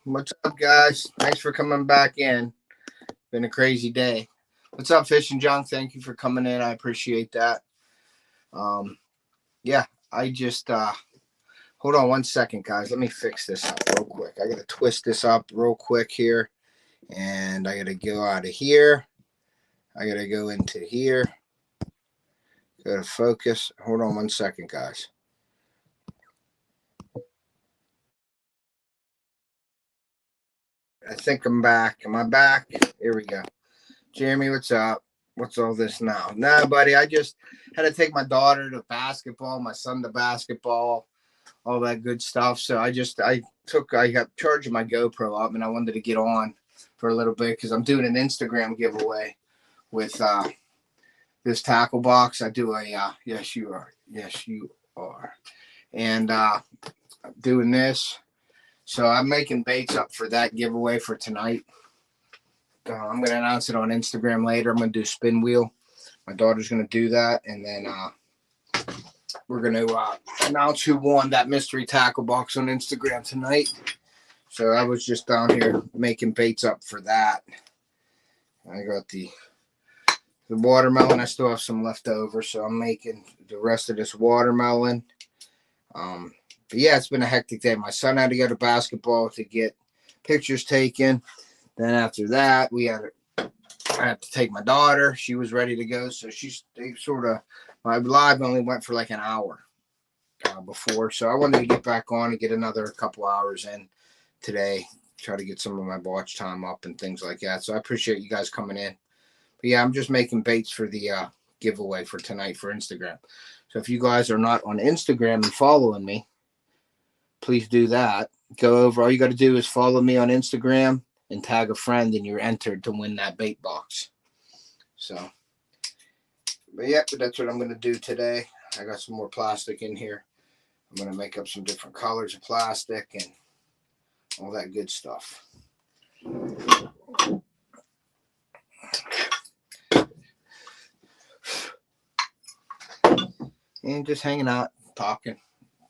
What's up, guys? Thanks for coming back in. Been a crazy day. What's up, Fish and Junk? Thank you for coming in. I appreciate that. Um, yeah, I just hold on one second, guys. Let me fix this up real quick. I gotta twist this up real quick here, and I gotta go out of here. I gotta go into here. Go to focus. Hold on one second, guys. I think I'm back. Am I back? Here we go. Jeremy, what's up? What's all this now? Nah, buddy, I just had to take my daughter to basketball, my son to basketball, all that good stuff. So I got charging my GoPro up and I wanted to get on for a little bit because I'm doing an Instagram giveaway with this tackle box. I do a yes you are, and doing this. So I'm making baits up for that giveaway for tonight. I'm going to announce it on Instagram later. I'm going to do spin wheel. My daughter's going to do that. And then we're going to announce who won that mystery tackle box on Instagram tonight. So I was just down here making baits up for that. I got the watermelon. I still have some left over. So I'm making the rest of this watermelon. But yeah, it's been a hectic day. My son had to go to basketball to get pictures taken. Then after that, I had to take my daughter. She was ready to go. So my live only went for like an hour before. So I wanted to get back on and get another couple hours in today. Try to get some of my watch time up and things like that. So I appreciate you guys coming in. But yeah, I'm just making baits for the giveaway for tonight for Instagram. So if you guys are not on Instagram and following me, please do that. Go over. All you got to do is follow me on Instagram and tag a friend, and you're entered to win that bait box. So, but yeah, that's what I'm going to do today. I got some more plastic in here. I'm going to make up some different colors of plastic and all that good stuff. And just hanging out, talking.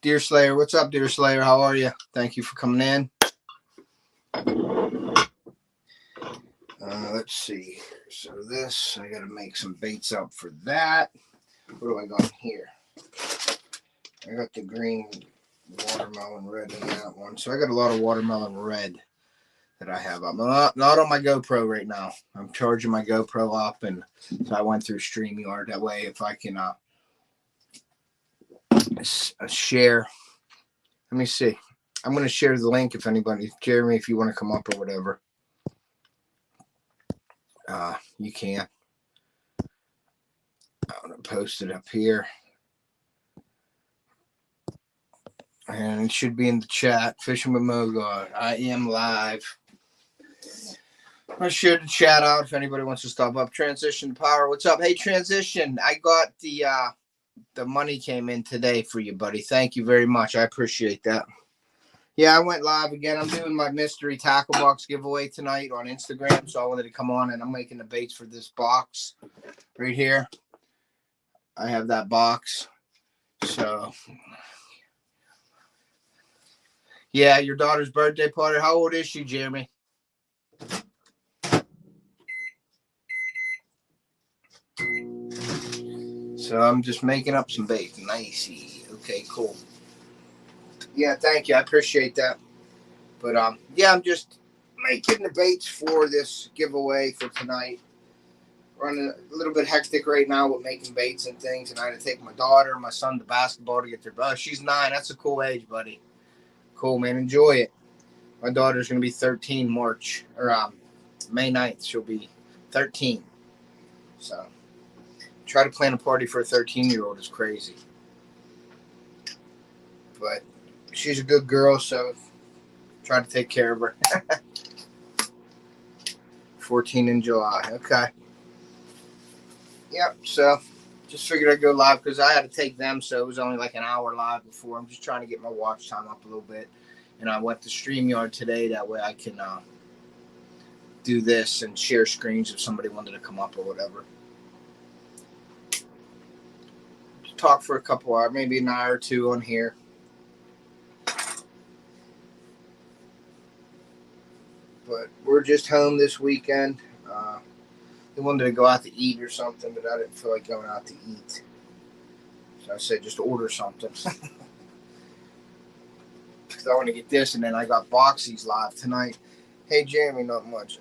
Deer Slayer, what's up, Deer Slayer? How are you? Thank you for coming in. Let's see. So this, I got to make some baits up for that. What do I got here? I got the green watermelon red in that one. So I got a lot of watermelon red that I have up. Not on my GoPro right now. I'm charging my GoPro up, and so I went through StreamYard. That way, if I can share. Let me see. I'm going to share the link if anybody, Jeremy, if you want to come up or whatever. You can. I'm going to post it up here. And it should be in the chat. Fishing with Mogard. I am live. I'll share the chat out if anybody wants to stop up. Transition Power. What's up? Hey, Transition. I got the money came in today for you, buddy. Thank you very much. I appreciate that. Yeah, I went live again. I'm doing my mystery tackle box giveaway tonight on Instagram. So I wanted to come on, and I'm making the baits for this box right here. I have that box. So, yeah, your daughter's birthday party. How old is she, Jeremy? So I'm just making up some bait. Nicey. Okay, cool. Yeah, thank you. I appreciate that. But yeah, I'm just making the baits for this giveaway for tonight. Running a little bit hectic right now with making baits and things, and I had to take my daughter and my son to basketball to get their. Oh, she's 9. That's a cool age, buddy. Cool, man. Enjoy it. My daughter's gonna be 13 May 9th. She'll be 13. So try to plan a party for a 13-year-old is crazy. But she's a good girl, so try to take care of her. 14 in July. Okay. Yep. So just figured I'd go live because I had to take them, so it was only like an hour live before. I'm just trying to get my watch time up a little bit. And I went to StreamYard today. That way I can do this and share screens if somebody wanted to come up or whatever. Just talk for a couple hours, maybe an hour or two on here. But we're just home this weekend. They wanted to go out to eat or something, but I didn't feel like going out to eat. So I said just order something. Because I want to get this, and then I got Boxies live tonight. Hey, Jeremy, not much.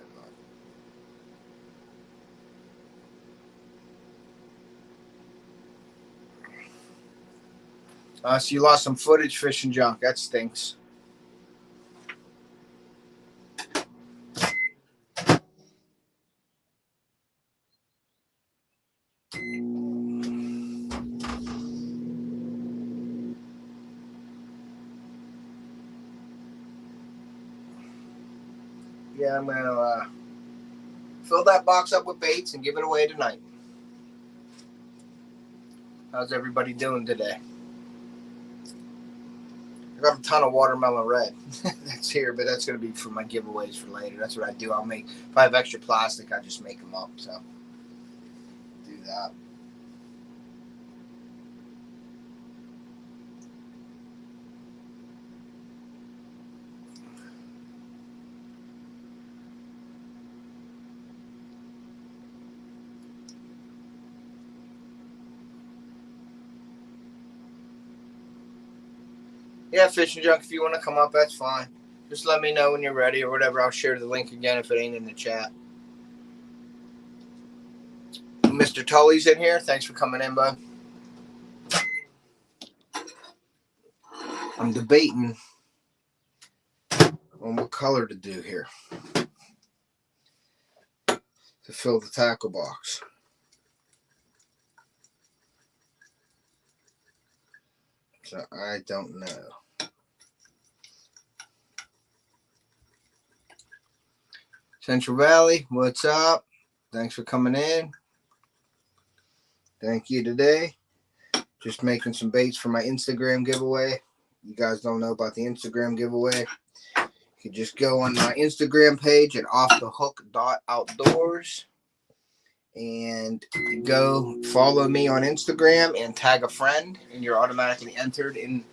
So you lost some footage, Fishing Junk. That stinks. Yeah, I'm going to fill that box up with baits and give it away tonight. How's everybody doing today? I got a ton of watermelon red. That's here, but that's going to be for my giveaways for later. That's what I do. I'll make, if I have extra plastic, I just make them up. So, do that. Yeah, Fishing Junk, if you want to come up, that's fine. Just let me know when you're ready or whatever. I'll share the link again if it ain't in the chat. Mr. Tully's in here. Thanks for coming in, bud. I'm debating on what color to do here to fill the tackle box. So I don't know. Central Valley, what's up? Thanks for coming in. Thank you today. Just making some baits for my Instagram giveaway. You guys don't know about the Instagram giveaway. You can just go on my Instagram page at offthehook.outdoors and go follow me on Instagram and tag a friend, and you're automatically entered in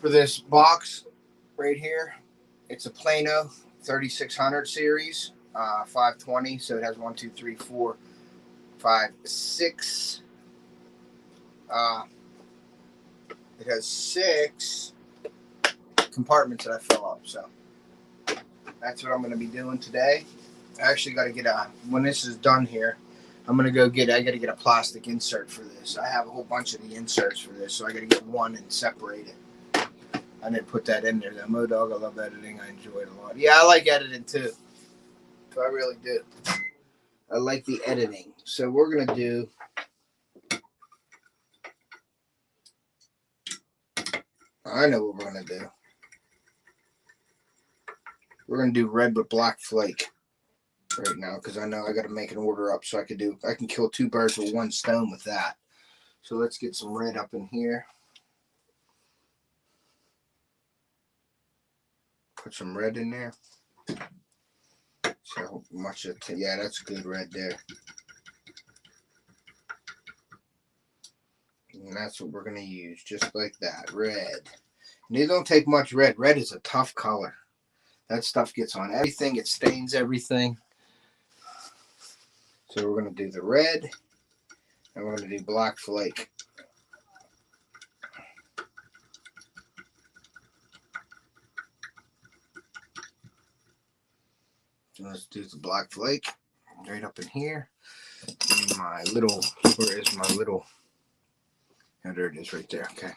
for this box right here. It's a Plano 3600 series, 520. So it has 1, 2, 3, 4, 5, 6. It has 6 compartments that I fill up. So that's what I'm going to be doing today. I actually got to get when this is done here, I'm going to go I got to get a plastic insert for this. I have a whole bunch of the inserts for this, so I got to get one and separate it. I didn't put that in there though. Modog, I love editing. I enjoy it a lot. Yeah, I like editing too. I really do. I like the editing. So we're going to do I know what we're going to do. We're going to do red with Black Flake right now because I know I got to make an order up so I can kill 2 birds with 1 stone with that. So let's get some red up in here. Put some red in there. So much of yeah, that's good red there. And that's what we're going to use, just like that, red. And it don't take much red. Red is a tough color. That stuff gets on everything. It stains everything. So we're going to do the red, and we're going to do Black Flake. So let's do the Black Flake right up in here. And my little, where is my little, oh, there it is right there. Okay.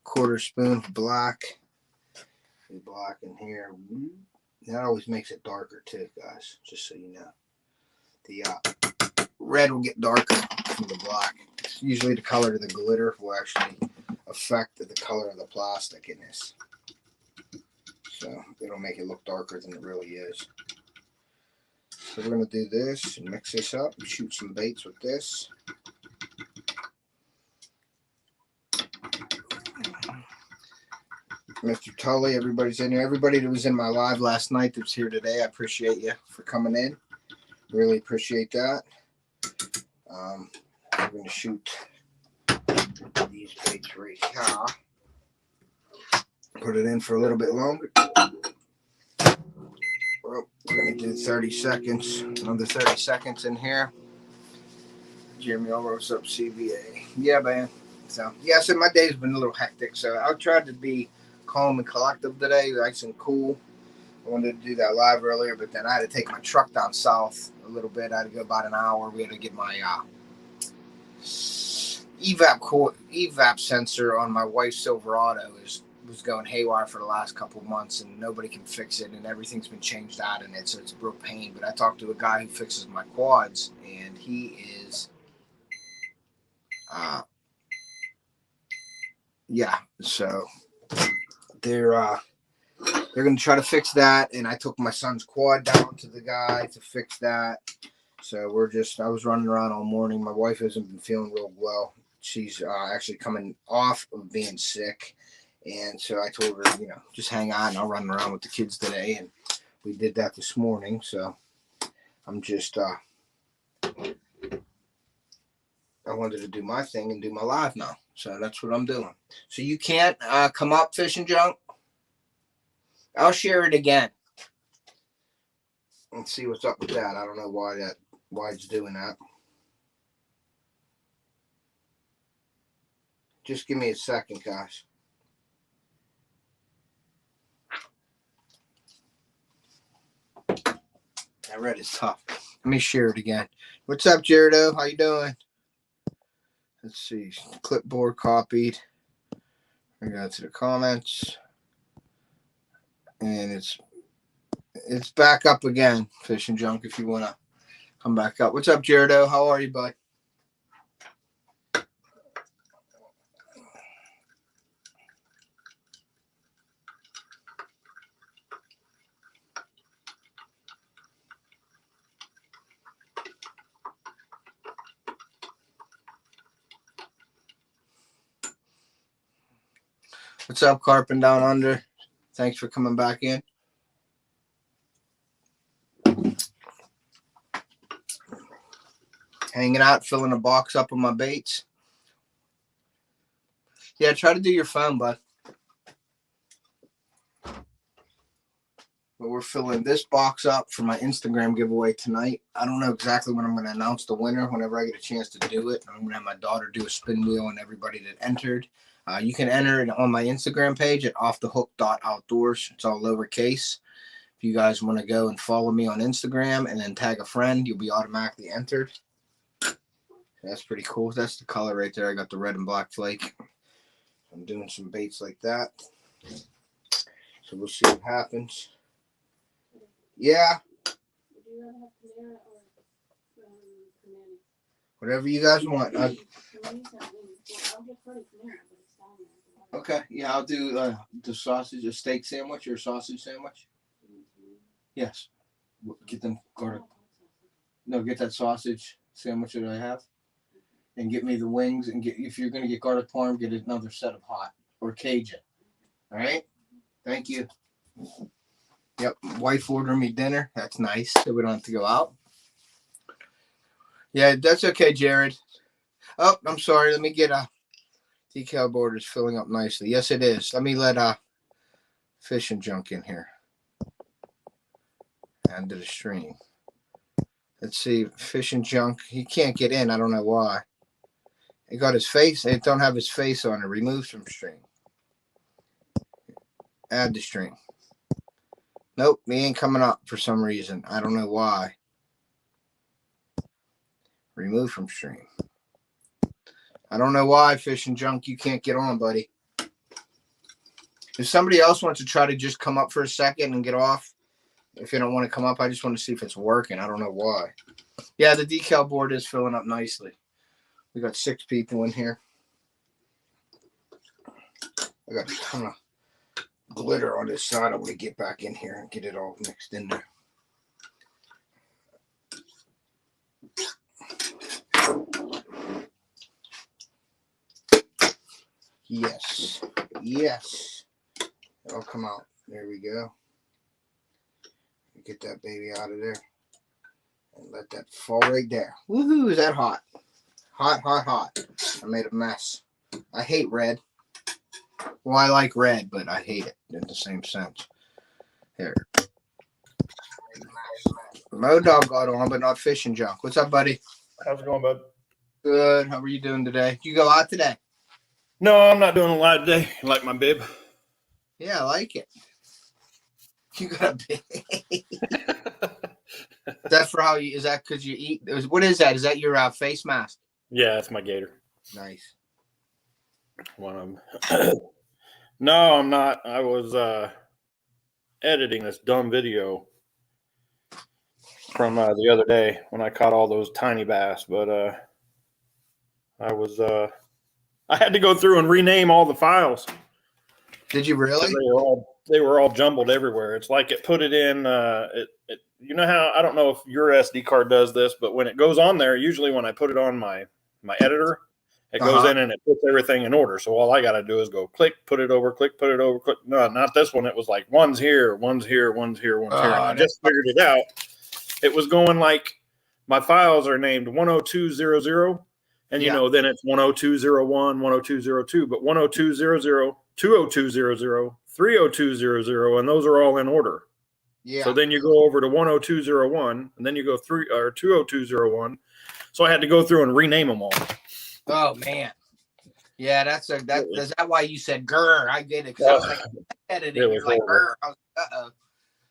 1/4 spoon of black. Black in here. That always makes it darker too, guys, just so you know. The red will get darker from the black. Usually the color of the glitter will actually affect the color of the plastic in this. So it'll make it look darker than it really is. So we're going to do this and mix this up and shoot some baits with this. Mr. Tully, everybody's in here. Everybody that was in my live last night that's here today, I appreciate you for coming in. Really appreciate that. I'm going to shoot these baits right here. Put it in for a little bit longer. 30 seconds. Another 30 seconds in here. Jeremy Elrose up CBA. Yeah, man. So, yeah, so my day's been a little hectic. So I tried to be calm and collective today, nice and cool. I wanted to do that live earlier, but then I had to take my truck down south a little bit. I had to go about an hour. We had to get my evap sensor on my wife's Silverado was going haywire for the last couple of months, and nobody can fix it, and everything's been changed out in it, so it's a real pain. But I talked to a guy who fixes my quads, and he is so they're going to try to fix that, and I took my son's quad down to the guy to fix that. So I was running around all morning. My wife hasn't been feeling real well. She's actually coming off of being sick. And so I told her, just hang on, and I'll run around with the kids today. And we did that this morning. So I'm just, I wanted to do my thing and do my live now. So that's what I'm doing. So you can't come up, Fishing Junk? I'll share it again. And see what's up with that. I don't know why it's doing that. Just give me a second, guys. That red is tough. Let me share it again. What's up, Jaredo? How you doing? Let's see. Clipboard copied. I got to the comments. And it's back up again, Fishing Junk, if you want to come back up. What's up, Jaredo? How are you, bud? What's up, Carpin Down Under? Thanks for coming back in. Hanging out, filling a box up with my baits. Yeah, try to do your phone, bud. But we're filling this box up for my Instagram giveaway tonight. I don't know exactly when I'm going to announce the winner. Whenever I get a chance to do it, I'm going to have my daughter do a spin wheel on everybody that entered. You can enter it on my Instagram page at offthehook.outdoors. It's all lowercase. If you guys want to go and follow me on Instagram and then tag a friend, you'll be automatically entered. That's pretty cool. That's the color right there. I got the red and black flake. I'm doing some baits like that. So we'll see what happens. Yeah. Whatever you guys want. Okay. Yeah, I'll do the sausage, a steak sandwich or a sausage sandwich. Yes. Get them garlic. No, get that sausage sandwich that I have. And get me the wings, and if you're going to get garlic parm, get another set of hot or Cajun. All right? Thank you. Yep, wife ordered me dinner. That's nice, so we don't have to go out. Yeah, that's okay, Jared. Oh, I'm sorry. Let me get a decal board is filling up nicely. Yes, it is. Let me let Fishing Junk in here. End of the stream. Let's see, Fishing Junk. He can't get in. I don't know why. It got his face. It don't have his face on it. Remove from stream. Add to stream. Nope, he ain't coming up for some reason. I don't know why. Remove from stream. I don't know why, Fishing Junk, you can't get on, buddy. If somebody else wants to try to just come up for a second and get off, if you don't want to come up, I just want to see if it's working. I don't know why. Yeah, the decal board is filling up nicely. We got 6 people in here. I got a ton of glitter on this side. I want to get back in here and get it all mixed in there. Yes. Yes. It'll come out. There we go. Get that baby out of there. And let that fall right there. Woohoo, is that hot? Hot, hot, hot. I made a mess. I hate red. Well, I like red, but I hate it in the same sense. Here. Mo-Dog got on, but not Fishing Junk. What's up, buddy? How's it going, bud? Good. How are you doing today? You go out today? No, I'm not doing a lot today. You like my bib? Yeah, I like it. You got a big. That's for how you? Is that because you eat? What is that? Is that your face mask? Yeah, that's my gator. Nice. One of them. No, I'm not. I was editing this dumb video from the other day when I caught all those tiny bass, but I had to go through and rename all the files. Did you really? They were all jumbled everywhere. It's like it put it in. You know how, I don't know if your SD card does this, but when it goes on there, usually when I put it on my editor, it goes in and it puts everything in order. So all I got to do is go click, put it over, click, put it over, click. No, not this one. It was like one's here, one's here, one's here, one's here. And I just figured it out. It was going like my files are named 10200. And, you know, then it's 10201, 10202, but 10200, 20200, 30200, and those are all in order. Yeah. So then you go over to 10201, and then you go 20201. So I had to go through and rename them all. Oh man. Yeah, is that why you said grr? I get it. Because I was like editing. Really like grr.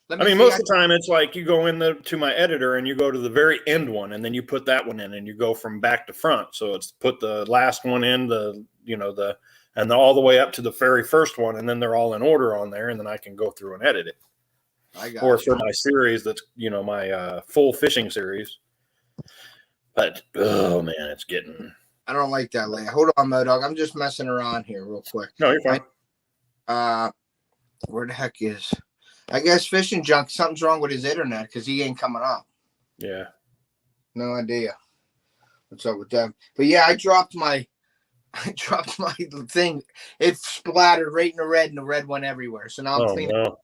I mean, most of the time it's like you go to my editor and you go to the very end one and then you put that one in and you go from back to front. So it's put the last one in, and all the way up to the very first one, and then they're all in order on there, and then I can go through and edit it. For my series, that's my full fishing series. But oh man, it's getting. I don't like that layout. Hold on, Mo-Dog. I'm just messing around here real quick. No, you're fine. Where the heck is? I guess Fishing Junk, something's wrong with his internet because he ain't coming up. Yeah. No idea what's up with that. But yeah, I dropped my thing. It splattered right in the red, and the red went everywhere. So now I'm cleaning. No.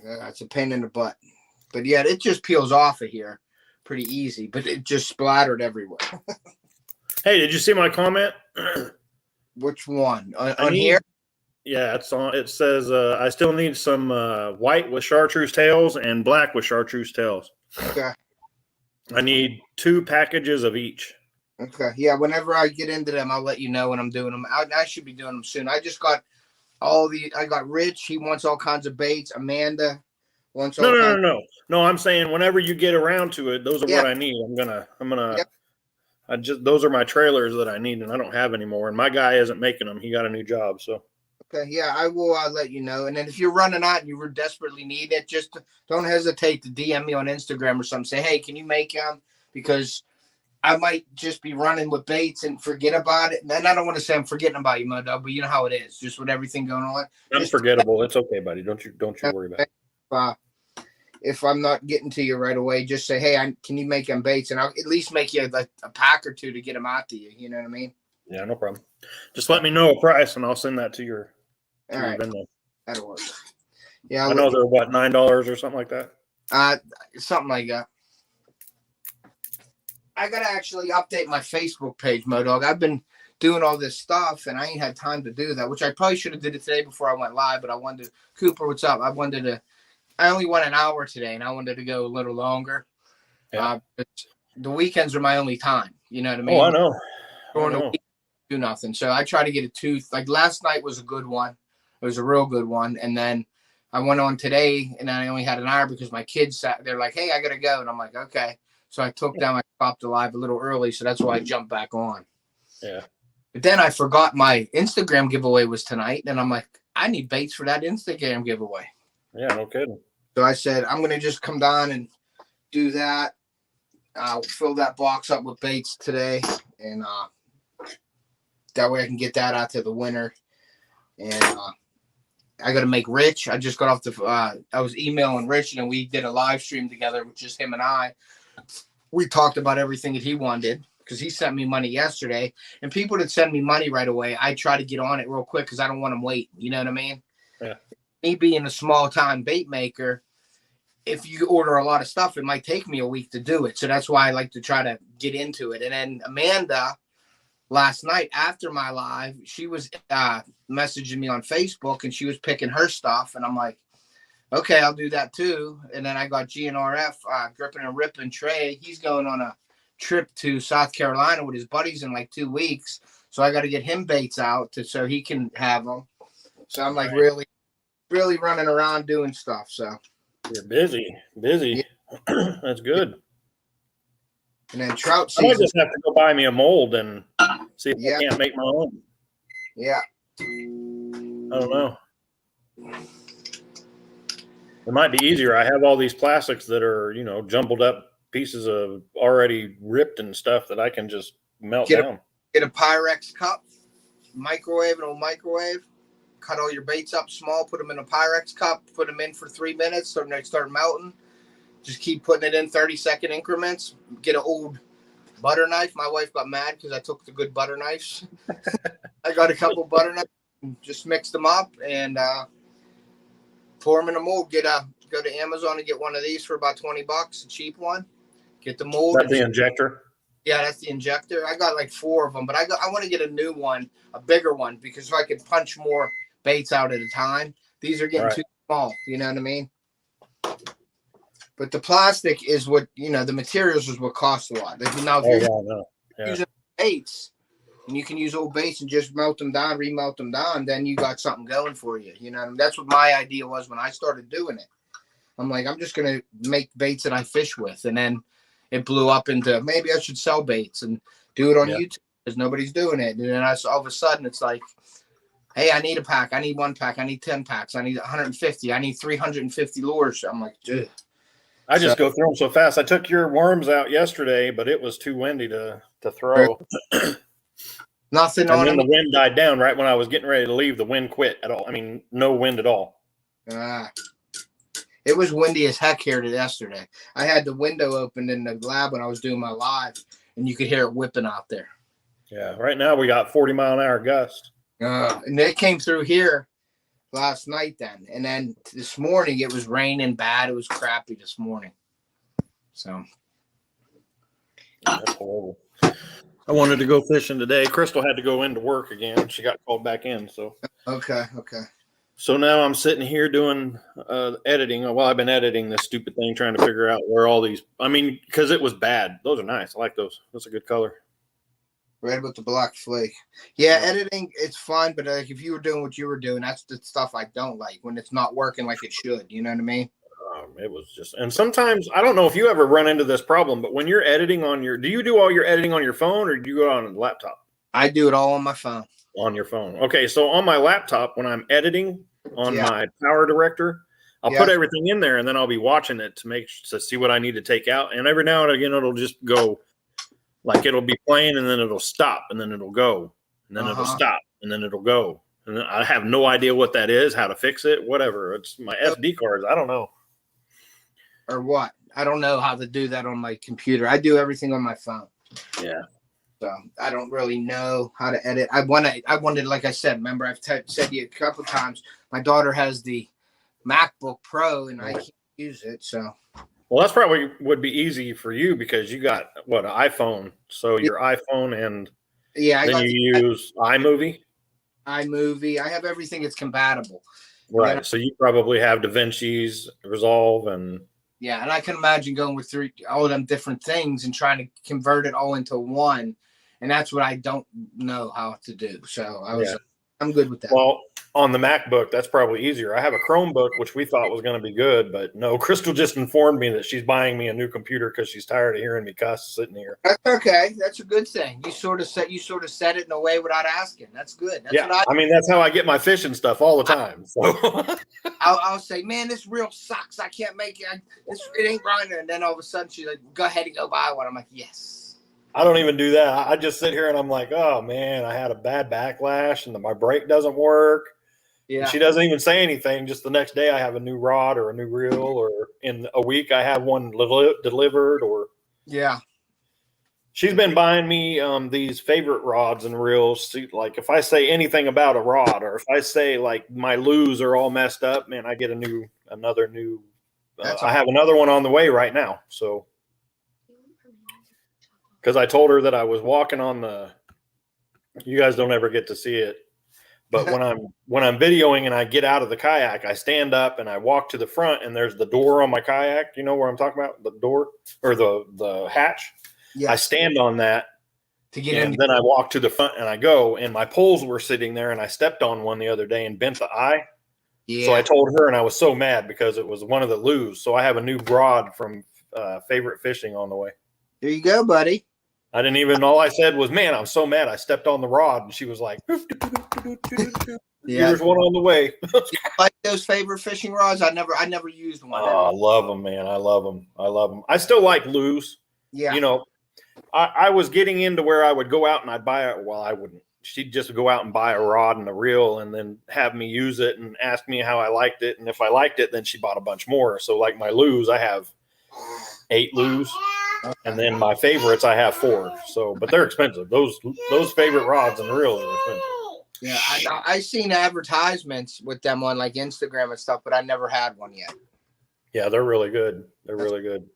It's a pain in the butt. But yeah, it just peels off of here pretty easy, but it just splattered everywhere. Hey, did you see my comment? Which one? On here? Yeah, it's on. It says I still need some white with chartreuse tails and black with chartreuse tails. Okay. I need 2 packages of each. Okay. Yeah, whenever I get into them, I'll let you know when I'm doing them. I should be doing them soon. I just got I got Rich. He wants all kinds of baits. Amanda wants all kinds. No, I'm saying whenever you get around to it, those are what I need. I'm gonna. Yep. Those are my trailers that I need, and I don't have anymore. And my guy isn't making them. He got a new job, so. Okay, yeah, I will let you know. And then if you're running out and you desperately need it, just don't hesitate to DM me on Instagram or something. Say, hey, can you make them? Because I might just be running with baits and forget about it. And I don't want to say I'm forgetting about you, Mo-Dog, but you know how it is, just with everything going on. It's forgettable. It's okay, buddy. Don't you worry about it. If I'm not getting to you right away, just say, hey, can you make them baits? And I'll at least make you like a pack or 2 to get them out to you. You know what I mean? Yeah, no problem. Just let me know a price, and I'll send that to your. All right, that'll work. Yeah, I know they're what, $9 or something like that. Something like that. I gotta actually update my Facebook page, Mo-Dog. I've been doing all this stuff, and I ain't had time to do that, which I probably should have did it today before I went live. But I wanted to. Cooper, what's up? I only went an hour today, and I wanted to go a little longer. Yeah. The weekends are my only time. You know what I mean? Oh, I know. During the week, do nothing. So I try to get a 2. Like last night was a good one. It was a real good one. And then I went on today, and I only had an hour because my kids they're like, hey, I got to go. And I'm like, okay. So I took down, I stopped the live a little early. So that's why I jumped back on. Yeah. But then I forgot my Instagram giveaway was tonight. And I'm like, I need baits for that Instagram giveaway. Yeah, no kidding. So I said, I'm going to just come down and do that. I'll fill that box up with baits today. And that way I can get that out to the winner. And I got to make Rich. I just got off I was emailing Rich, and then we did a live stream together with just him and I. We talked about everything that he wanted because he sent me money yesterday. And people that send me money right away, I try to get on it real quick because I don't want them waiting. You know what I mean? Yeah. Me being a small-time bait maker, if you order a lot of stuff, it might take me a week to do it. So that's why I like to try to get into it. And then Amanda, last night after my live, she was messaging me on Facebook, and she was picking her stuff. And I'm like, Okay, I'll do that too. And then I got GNRF, Gripping and Ripping Trey. He's going on a trip to South Carolina with his buddies in like 2 weeks. So I got to get him baits out so he can have them. So I'm like really, really running around doing stuff. So you're busy. Yeah. That's good. And then trout I might season. just have to go buy me a mold and see if I can't make my own. Yeah. I don't know. It might be easier. I have all these plastics that are, jumbled up pieces of already ripped and stuff that I can just melt down. Get a Pyrex cup, microwave, cut all your baits up small, put them in a Pyrex cup, put them in for 3 minutes so they start melting. Just keep putting it in 30-second increments. Get an old butter knife. My wife got mad because I took the good butter knives. I got a couple butter knives and just mixed them up and pour them in a mold. Go to Amazon and get one of these for about $20, a cheap one. Get the mold. That's the injector? Yeah, that's the injector. I got like 4 of them, but I want to get a new one, a bigger one, because so I can punch more baits out at a time. These are getting too small. You know what I mean? But the plastic is what, the materials is what costs a lot. Like now, if you're using baits, and you can use old baits and just melt them down, remelt them down, then you got something going for you. You know what I mean? That's what my idea was when I started doing it. I'm like, I'm just going to make baits that I fish with. And then it blew up into maybe I should sell baits and do it on YouTube because nobody's doing it. And then all of a sudden it's like, hey, I need a pack. I need 1 pack. I need 10 packs. I need 150. I need 350 lures. I'm like, dude. I just go through them so fast. I took your worms out yesterday, but it was too windy to throw. Nothing and on then them. The wind died down right when I was getting ready to leave. The wind quit at all. I mean, no wind at all. It was windy as heck here yesterday. I had the window open in the lab when I was doing my live, and you could hear it whipping out there. Yeah, right now we got 40-mile-an-hour gusts. And they came through here last night then. And then this morning it was raining bad. It was crappy this morning. So. Yeah, that's horrible. I wanted to go fishing today. Crystal had to go into work again. She got called back in. So. Okay. So now I'm sitting here doing editing. Well, I've been editing this stupid thing, trying to figure out where all these. I mean, because it was bad. Those are nice. I like those. That's a good color. Red with the Black Flake. Yeah, editing it's fun, but like if you were doing what you were doing, that's the stuff I don't like when it's not working like it should. You know what I mean? It was just, and sometimes I don't know if you ever run into this problem, but when you're editing on do you do all your editing on your phone or do you go on a laptop? I do it all on my phone. On your phone. Okay, so on my laptop, when I'm editing on my Power Director, I'll put everything in there and then I'll be watching it to see what I need to take out. And every now and again, it'll just go, like it'll be playing and then it'll stop and then it'll go and then it'll stop and then it'll go. And then I have no idea what that is, how to fix it, whatever. It's my SD cards. I don't know. Or what? I don't know how to do that on my computer. I do everything on my phone. Yeah. So I don't really know how to edit. I wanted, like I said, remember I've said to you a couple of times, my daughter has the MacBook Pro and I can't use it. So. Well, that's probably would be easy for you because you got an iPhone. So your iPhone and then you use iMovie. I have everything that's compatible. Right. So you probably have DaVinci's, Resolve, and and I can imagine going with all of them different things and trying to convert it all into one, and that's what I don't know how to do. So I'm good with that. Well, on the MacBook, that's probably easier. I have a Chromebook, which we thought was going to be good, but no. Crystal just informed me that she's buying me a new computer because she's tired of hearing me cuss sitting here. That's okay. That's a good thing. You sort of said it in a way without asking. That's good. That's what I mean, that's how I get my fishing stuff all the time. So I'll say, man, this reel sucks. I can't make it. It ain't right. And then all of a sudden she's like, go ahead and go buy one. I'm like, yes. I don't even do that. I just sit here and I'm like, oh man, I had a bad backlash and my brake doesn't work. Yeah. She doesn't even say anything. Just the next day I have a new rod or a new reel, or in a week I have one delivered. Or she's been buying me these favorite rods and reels. See, like if I say anything about a rod, or if I say like my lues are all messed up, man, I get another new. I have another one on the way right now. So because I told her that I was walking on the. You guys don't ever get to see it. But when I'm videoing and I get out of the kayak, I stand up and I walk to the front, and there's the door on my kayak. You know where I'm talking about? The door or the hatch. Yeah. I stand on that To get and in. then I walk to the front and I go, and my poles were sitting there, and I stepped on one the other day and bent the eye. Yeah. So I told her, and I was so mad because it was one of the loos. So I have a new rod from Favorite Fishing on the way. There you go, buddy. I didn't even, all I said was, man, I'm so mad. I stepped on the rod, and she was like, Yeah. here's one on the way. You like those Favorite Fishing rods? I never used one. Oh, I love them, man. I love them. I still like loos. Yeah. You know, I was getting into where I would go out and I'd buy it. Well, I wouldn't. She'd just go out and buy a rod and a reel and then have me use it and ask me how I liked it. And if I liked it, then she bought a bunch more. So like my loos, I have 8 loos. And then my favorites, I have 4. So, but they're expensive. Those favorite rods and reels are expensive. Yeah, I seen advertisements with them on like Instagram and stuff, but I never had one yet. Yeah, they're really good. They're really good.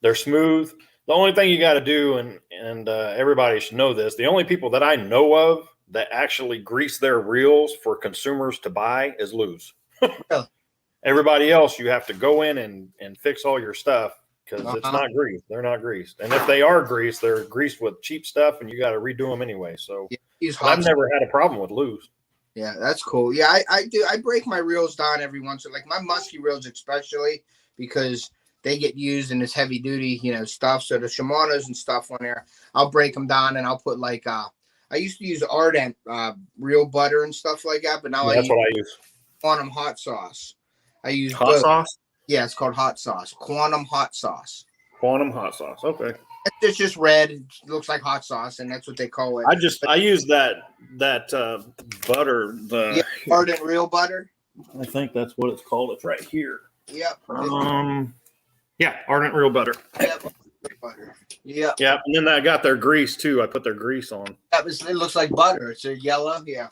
They're smooth. The only thing you got to do, and everybody should know this, the only people that I know of that actually grease their reels for consumers to buy is Luz. Really? Everybody else, you have to go in and fix all your stuff because it's not greased. They're not greased. And if they are greased, they're greased with cheap stuff, and you got to redo them anyway. So I've never had a problem with Luz. Yeah, that's cool. Yeah, I do. I break my reels down every once in a while, like my musky reels especially, because they get used in this heavy duty, stuff. So the Shimano's and stuff on there, I'll break them down and I'll put like I used to use Ardent reel butter and stuff like that, but now that's what I use. Quantum hot sauce. I use hot sauce. Yeah, it's called hot sauce. Quantum hot sauce. Quantum hot sauce. Okay. It's just red. It looks like hot sauce, and that's what they call it. I use that butter. The Ardent real butter. I think that's what it's called. It's right here. Yep. Yeah, Ardent real butter. Yep. Butter. Yeah. Yeah, and then I got their grease too. I put their grease on. It looks like butter. It's a yellow. Yeah.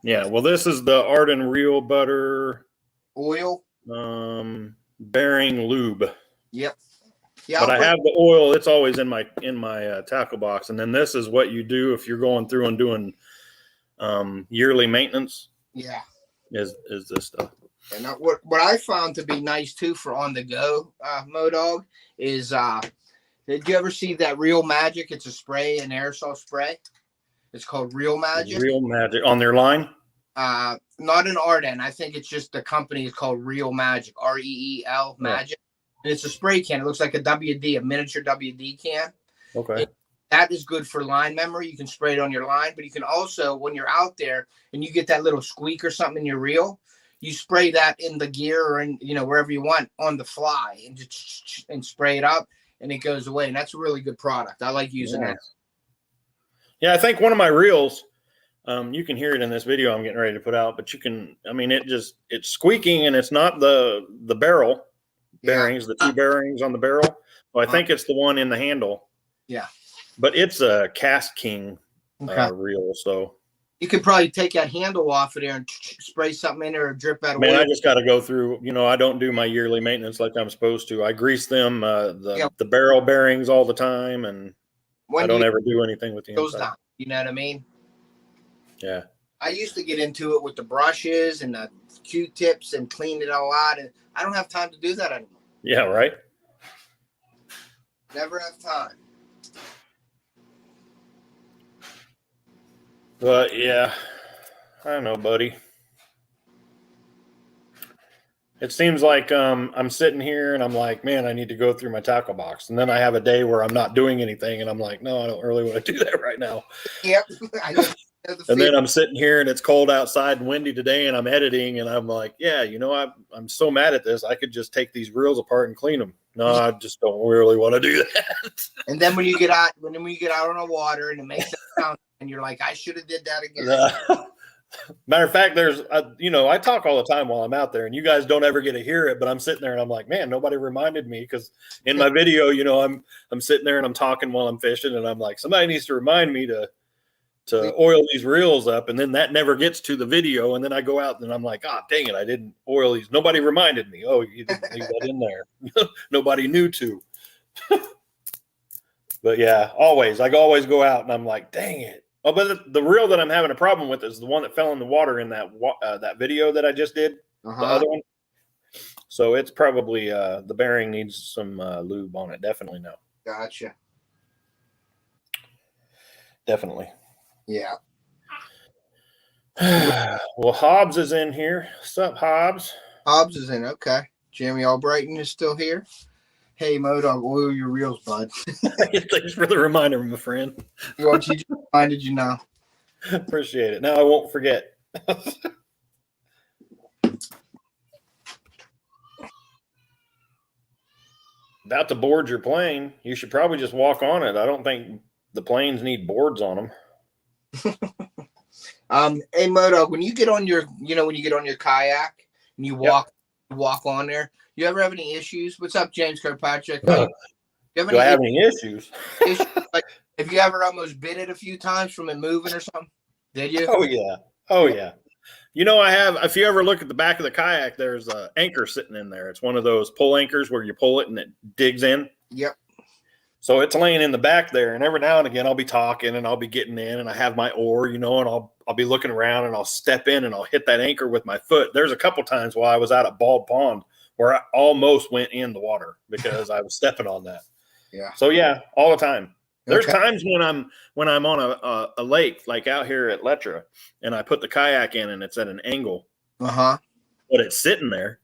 Yeah. Well, this is the Ardent real butter oil. Bearing lube. Yep. Yeah. But I have the oil. It's always in my tackle box, and then this is what you do if you're going through and doing yearly maintenance. Yeah. Is this stuff? And what I found to be nice too for on the go, Modog, is did you ever see that Real Magic? It's a spray, an aerosol spray. It's called Real Magic. Real Magic on their line. Not an Ardent. I think it's just the company is called Real Magic. REEL Magic. And it's a spray can. It looks like a WD, a miniature WD can. Okay. That is good for line memory. You can spray it on your line, but you can also, when you're out there and you get that little squeak or something in your reel, you spray that in the gear or in, wherever you want on the fly and spray it up and it goes away. And that's a really good product. I like using that. Yeah, I think one of my reels, you can hear it in this video I'm getting ready to put out, but it's squeaking and it's not the barrel bearings, the 2 bearings on the barrel. So I think it's the one in the handle. Yeah. But it's a Cast King reel, so. You could probably take that handle off of there and spray something in there or drip out of Man, I just got to go through, I don't do my yearly maintenance like I'm supposed to. I grease them, the barrel bearings all the time, and I don't ever do anything with the inside. Down, you know what I mean? Yeah. I used to get into it with the brushes and the Q-tips and clean it all out, and I don't have time to do that anymore. Yeah, right? Never have time. But yeah, I don't know, buddy. It seems like I'm sitting here and I'm like, man, I need to go through my tackle box. And then I have a day where I'm not doing anything and I'm like, no, I don't really want to do that right now. Yep. And then I'm sitting here and it's cold outside and windy today and I'm editing and I'm like, yeah, I'm so mad at this. I could just take these reels apart and clean them. No, I just don't really want to do that. And then when you get out on the water and it makes that sound and you're like, I should have did that again. Matter of fact, there's, I talk all the time while I'm out there and you guys don't ever get to hear it, but I'm sitting there and I'm like, man, nobody reminded me. Cause in my video, I'm sitting there and I'm talking while I'm fishing and I'm like, somebody needs to remind me to oil these reels up. And then that never gets to the video. And then I go out and I'm like, dang it. I didn't oil these. Nobody reminded me. Oh, you didn't leave that in there. Nobody knew to. But yeah, I always go out and I'm like, dang it. Oh, but the reel that I'm having a problem with is the one that fell in the water in that video that I just did. The other one. So it's probably the bearing needs some lube on it. Definitely no. Gotcha. Definitely. Yeah. Well, Hobbs is in here. What's up, Hobbs? Hobbs is in. Okay. Jeremy Albrighton is still here. Hey, Modog, oil your reels, bud. Thanks for the reminder, my friend. What you just reminded you now. Appreciate it. Now I won't forget. About to board your plane. You should probably just walk on it. I don't think the planes need boards on them. Hey, Modog, when you get on your, when you get on your kayak and you walk on there, you ever have any issues? What's up, James Kirkpatrick? Do I have any issues? Like, have you ever almost bit it a few times from it moving or something? Did you? Oh yeah. Oh yeah. I have. If you ever look at the back of the kayak, there's an anchor sitting in there. It's one of those pull anchors where you pull it and it digs in. Yep. So it's laying in the back there, and every now and again I'll be talking and I'll be getting in, and I have my oar, and I'll be looking around and I'll step in and I'll hit that anchor with my foot. There's a couple times while I was out at Bald Pond where I almost went in the water because I was stepping on that. Yeah. So yeah, all the time. There's times when I'm on a lake like out here at Letra, and I put the kayak in and it's at an angle. But it's sitting there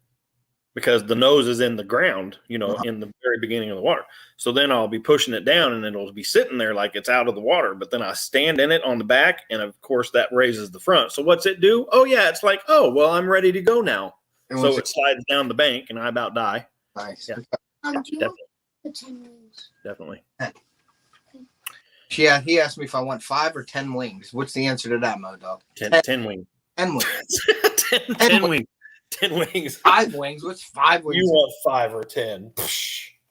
because the nose is in the ground, in the very beginning of the water. So then I'll be pushing it down and it'll be sitting there like it's out of the water. But then I stand in it on the back, and of course that raises the front. So what's it do? Oh yeah, it's like, oh well, I'm ready to go now. And so it slides down the bank, and I about die. Nice. Yeah. Definitely. Yeah, he asked me if I want 5 or 10 wings. What's the answer to that, Modog? 10 wings. 10 wings. 10 wings. 10 wings. 5 wings. What's 5 wings? You want 5 or 10?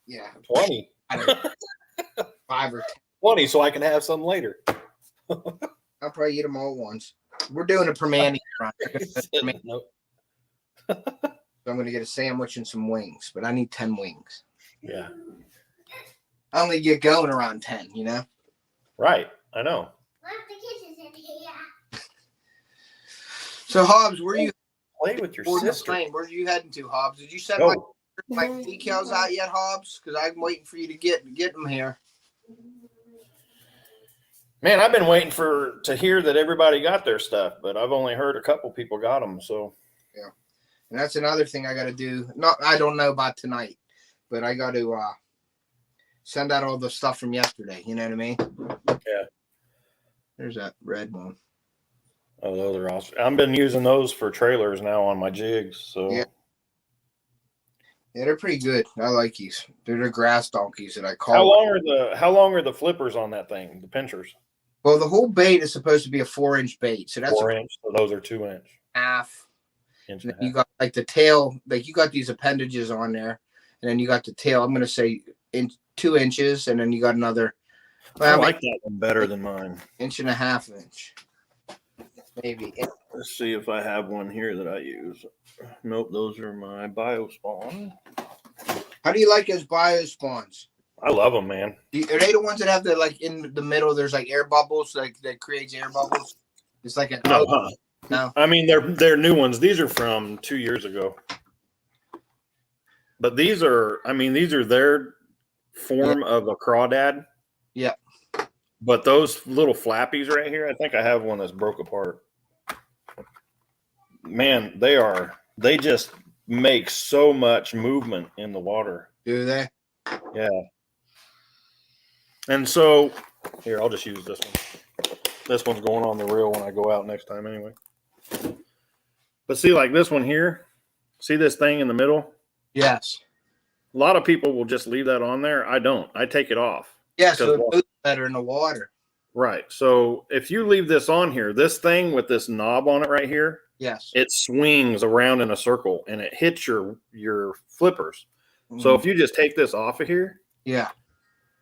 Yeah. 20. 5 or 10. 20, so I can have some later. I'll probably eat them all at once. We're doing a Permani run. Nope. So I'm going to get a sandwich and some wings, but I need 10 wings. Yeah. I only get going around 10, Right. I know. So, Hobbs, where are you? Play with your sister. Where are you heading to, Hobbs? Did you send my decals out yet, Hobbs? Because I'm waiting for you to get them here. Man, I've been waiting to hear that everybody got their stuff, but I've only heard a couple people got them. So yeah, and that's another thing I got to do. I don't know about tonight, but I got to send out all the stuff from yesterday. You know what I mean? Yeah. There's that red one. Oh, those are awesome. I've been using those for trailers now on my jigs. So yeah, they're pretty good. I like these. They're the grass donkeys that I call. How long are the flippers on that thing? The pinchers? Well, the whole bait is supposed to be a 4-inch bait, so that's 4-inch. So those are 2-inch. Half. Inch and you got like the tail, like you got these appendages on there, and then you got the tail. I'm gonna say 2 inches, and then you got another. Well, I like that one better than mine. 1.5 inches. Maybe. Let's see if I have one here that I use. Nope, those are my BioSpawn. How do you like those BioSpawns? I love them, man. Are they the ones that have the like in the middle? There's like air bubbles, like that creates air bubbles. It's like a no. I mean, they're new ones. These are from 2 years ago. But these are their form of a crawdad. Yeah. But those little flappies right here, I think I have one that's broke apart. Man, they just make so much movement in the water. Do they? Yeah. And so here, I'll just use this one. This one's going on the reel when I go out next time anyway. But see, like this one here, see this thing in the middle? Yes. A lot of people will just leave that on there. I don't. I take it off. Yeah, so it moves better in the water. Right. So if you leave this on here, this thing with this knob on it right here, yes, it swings around in a circle and it hits your flippers. Mm-hmm. So if you just take this off of here, yeah.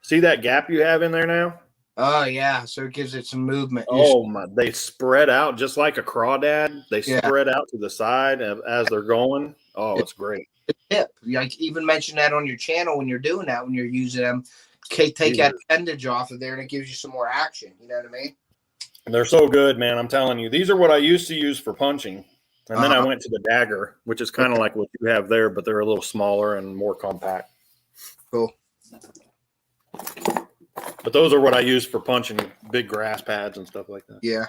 See that gap you have in there now? Oh yeah, so it gives it some movement. Oh my! They spread out just like a crawdad. They spread out to the side as they're going. Oh, it's great. Tip, like even mention that on your channel when you're doing that, when you're using them. Take that appendage off of there, and it gives you some more action. You know what I mean? They're so good, man. I'm telling you. These are what I used to use for punching. And then I went to the dagger, which is kind of like what you have there, but they're a little smaller and more compact. Cool. But those are what I use for punching big grass pads and stuff like that. Yeah.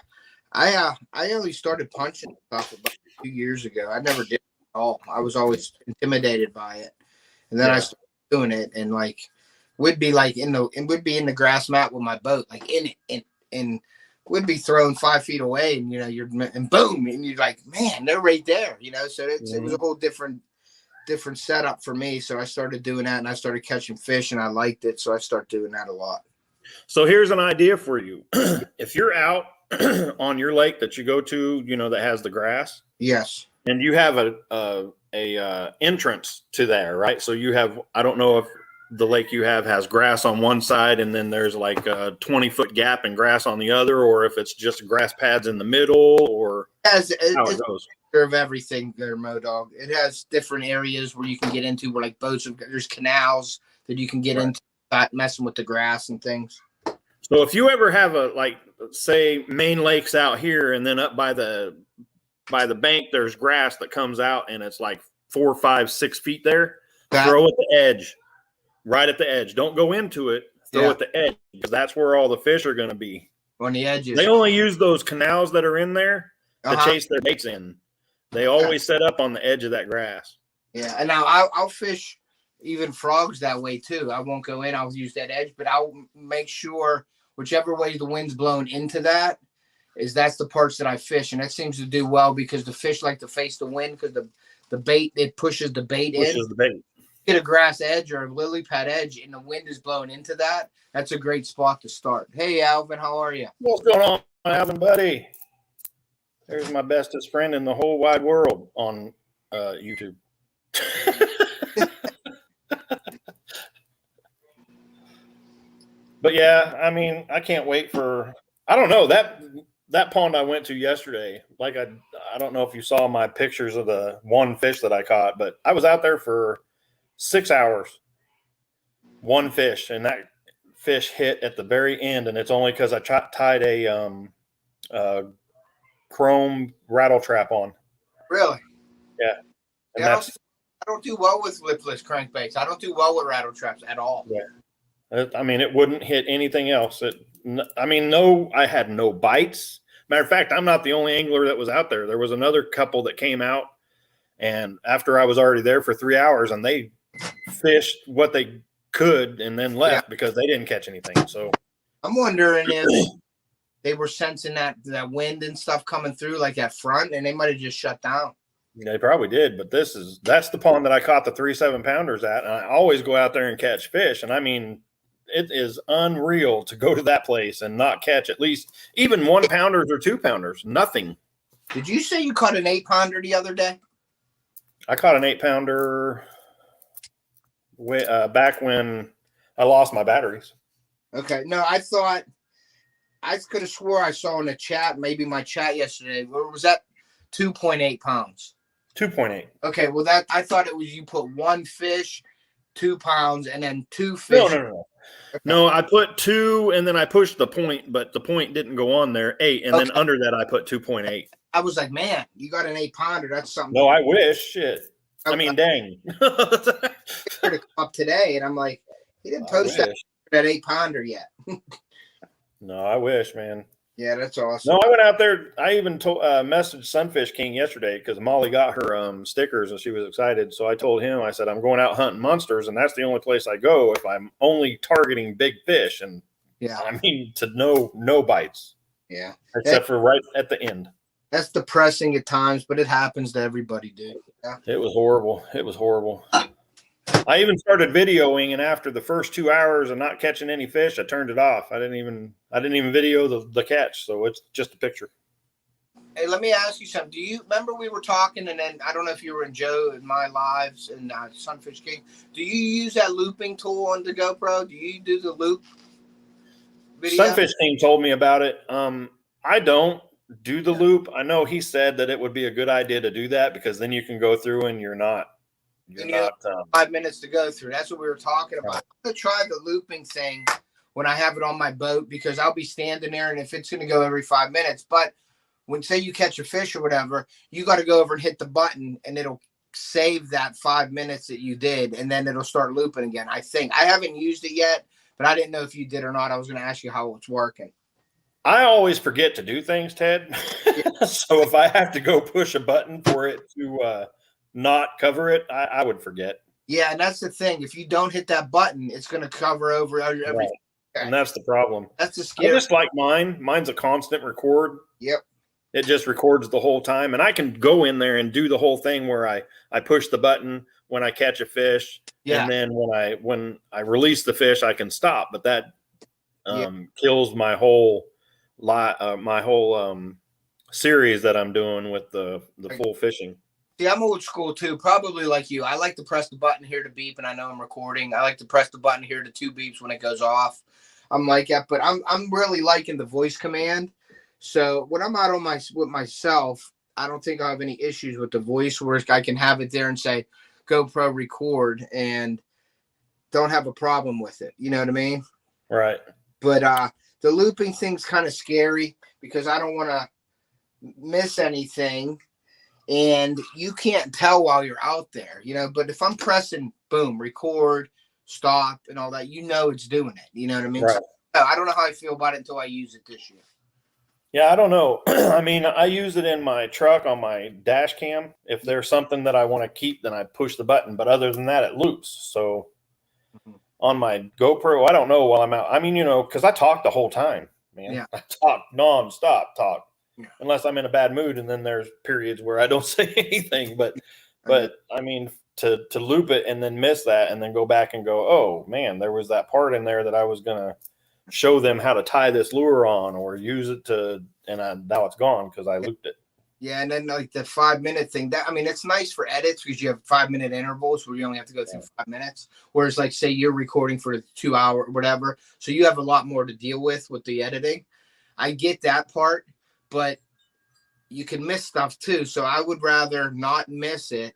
I only started punching stuff about 2 years ago. I never did it at all. I was always intimidated by it. And then I started doing it, and like would be like in the grass mat with my boat, like in it, and would be thrown 5 feet away, and and boom, and you're like, man, they're right there, So it was a whole different setup for me. So I started doing that, and I started catching fish, and I liked it, so I started doing that a lot. So here's an idea for you. If you're out on your lake that you go to, that has the grass, yes, and you have a entrance to there, right? So you have, I don't know if the lake you have has grass on one side and then there's like a 20-foot gap and grass on the other, or if it's just grass pads in the middle, or how it goes. Of everything there, Modog. It has different areas where you can get into, where like boats, there's canals that you can get into, messing with the grass and things. So if you ever have say Main Lake's out here, and then up by the bank there's grass that comes out, and it's like 4, 5, 6 feet there, throw at the edge. Right at the edge. Don't go into it. Throw at the edge, because that's where all the fish are going to be. On the edges. They only use those canals that are in there to chase their baits in. They always set up on the edge of that grass. Yeah, and now I'll fish even frogs that way too. I won't go in. I'll use that edge, but I'll make sure whichever way the wind's blowing into that's the parts that I fish, and that seems to do well because the fish like to face the wind, because the bait, it pushes the bait in. Pushes the bait. Get a grass edge or a lily pad edge and the wind is blowing into that, that's a great spot to start. Hey, Alvin, how are you? What's going on, Alvin, buddy? There's my bestest friend in the whole wide world on YouTube. But yeah, I mean, I can't wait for, I don't know, that pond I went to yesterday, like I don't know if you saw my pictures of the one fish that I caught, but I was out there for 6 hours, one fish, and that fish hit at the very end, and it's only because I tied a chrome rattle trap on. Really? Yeah. And I don't do well with lipless crankbaits. I don't do well with rattle traps at all. Yeah. I mean, it wouldn't hit anything else. I had no bites. Matter of fact, I'm not the only angler that was out there. There was another couple that came out, and after I was already there for 3 hours, and they fished what they could and then left because they didn't catch anything. So I'm wondering if they were sensing that wind and stuff coming through like at front, and they might have just shut down. They probably did, but that's the pond that I caught the 3 7-pounders at, and I always go out there and catch fish. And I mean, it is unreal to go to that place and not catch at least even 1-pounders or 2-pounders. Nothing. Did you say you caught an 8-pounder the other day? I caught an 8-pounder back when I lost my batteries. Okay. No, I could have swore I saw in the chat, maybe my chat yesterday, where was that 2.8 pounds? 2.8. Okay. Well, I thought it was you put one fish, 2 pounds, and then 2 fish. No. Okay. No, I put 2 and then I pushed the point, but the point didn't go on there. 8. And then under that, I put 2.8. I was like, man, you got an 8-pounder. That's something. No, I wish. Shit. I mean, dang. Come up today, and I'm like, he didn't post that 8-pounder yet. No, I wish, man. Yeah, that's awesome. No, I went out there. I even messaged Sunfish King yesterday because Molly got her stickers and she was excited. So I told him, I said, I'm going out hunting monsters, and that's the only place I go if I'm only targeting big fish. And I mean, to no bites. Yeah, except for right at the end. That's depressing at times, but it happens to everybody, dude. Yeah. It was horrible. It was horrible. I even started videoing, and after the first 2 hours of not catching any fish, I turned it off. I didn't even video the catch, so it's just a picture. Hey, let me ask you something. Do you remember we were talking, and then I don't know if you were in Joe and my lives and Sunfish King. Do you use that looping tool on the GoPro? Do you do the loop video? Sunfish King told me about it. I don't do the loop. I know he said that it would be a good idea to do that because then you can go through and you're not 5 minutes to go through. That's what we were talking about. I'm gonna try the looping thing when I have it on my boat, because I'll be standing there, and if it's going to go every 5 minutes, but when say you catch a fish or whatever, you got to go over and hit the button, and it'll save that 5 minutes that you did, and then it'll start looping again. I think I haven't used it yet, but I didn't know if you did or not. I was going to ask you how it's working. I always forget to do things, Ted. So if I have to go push a button for it to not cover it, I would forget. Yeah, and that's the thing. If you don't hit that button, it's going to cover over everything. Right. And that's the problem. That's the scary. I just like mine. Mine's a constant record. Yep. It just records the whole time. And I can go in there and do the whole thing where I push the button when I catch a fish. Yeah. And then when I release the fish, I can stop. But that kills my whole series that I'm doing with the full fishing. See, I'm old school too, probably like you. I like to press the button here to beep, and I know I'm recording. I like to press the button here to 2 beeps when it goes off. I'm like that, but I'm really liking the voice command. So when I'm out on with myself, I don't think I have any issues with the voice, where I can have it there and say GoPro record and don't have a problem with it. You know what I mean? Right. But the looping thing's kind of scary because I don't want to miss anything. And you can't tell while you're out there, you know, but if I'm pressing boom, record, stop, and all that, you know it's doing it. You know what I mean? Right. So, I don't know how I feel about it until I use it this year. Yeah, I don't know. I mean, I use it in my truck on my dash cam. If there's something that I want to keep, then I push the button. But other than that, it loops. So on my GoPro, I don't know while I'm out. I mean, you know, because I talk the whole time, man. Yeah. I talk nonstop. Yeah. Unless I'm in a bad mood, and then there's periods where I don't say anything. But I mean, to loop it and then miss that, and then go back and go, oh man, there was that part in there that I was gonna show them how to tie this lure on or use it to, and now it's gone because I looped it. Yeah, and then like the 5 minute thing, that I mean, it's nice for edits because you have 5 minute intervals where you only have to go through 5 minutes. Whereas, like, say you're recording for 2 hours or whatever, so you have a lot more to deal with the editing. I get that part. But you can miss stuff too. So I would rather not miss it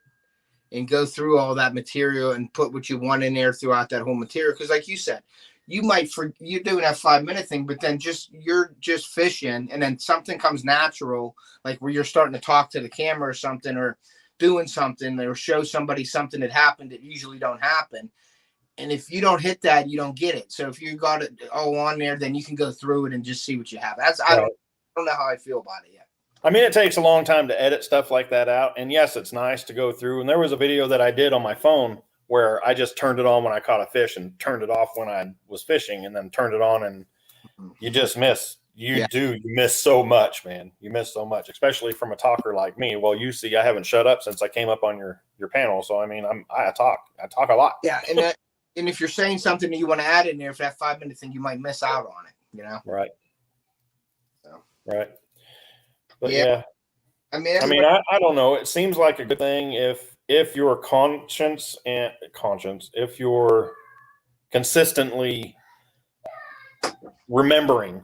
and go through all that material and put what you want in there throughout that whole material. Because like you said, you're doing that 5 minute thing, but then you're just fishing, and then something comes natural, like where you're starting to talk to the camera or something, or doing something, or show somebody something that happened that usually don't happen. And if you don't hit that, you don't get it. So if you got it all on there, then you can go through it and just see what you have. I don't know how I feel about it yet. I mean, it takes a long time to edit stuff like that out. And yes, it's nice to go through. And there was a video that I did on my phone where I just turned it on when I caught a fish and turned it off when I was fishing, and then turned it on, and you just miss. You miss so much, man. You miss so much, especially from a talker like me. Well, you see, I haven't shut up since I came up on your panel. So, I mean, I talk a lot. Yeah. And if you're saying something that you want to add in there for that 5 minute thing, you might miss out on it, you know? Right. Right. But yeah. I mean, I don't know. It seems like a good thing if your conscience, if you're consistently remembering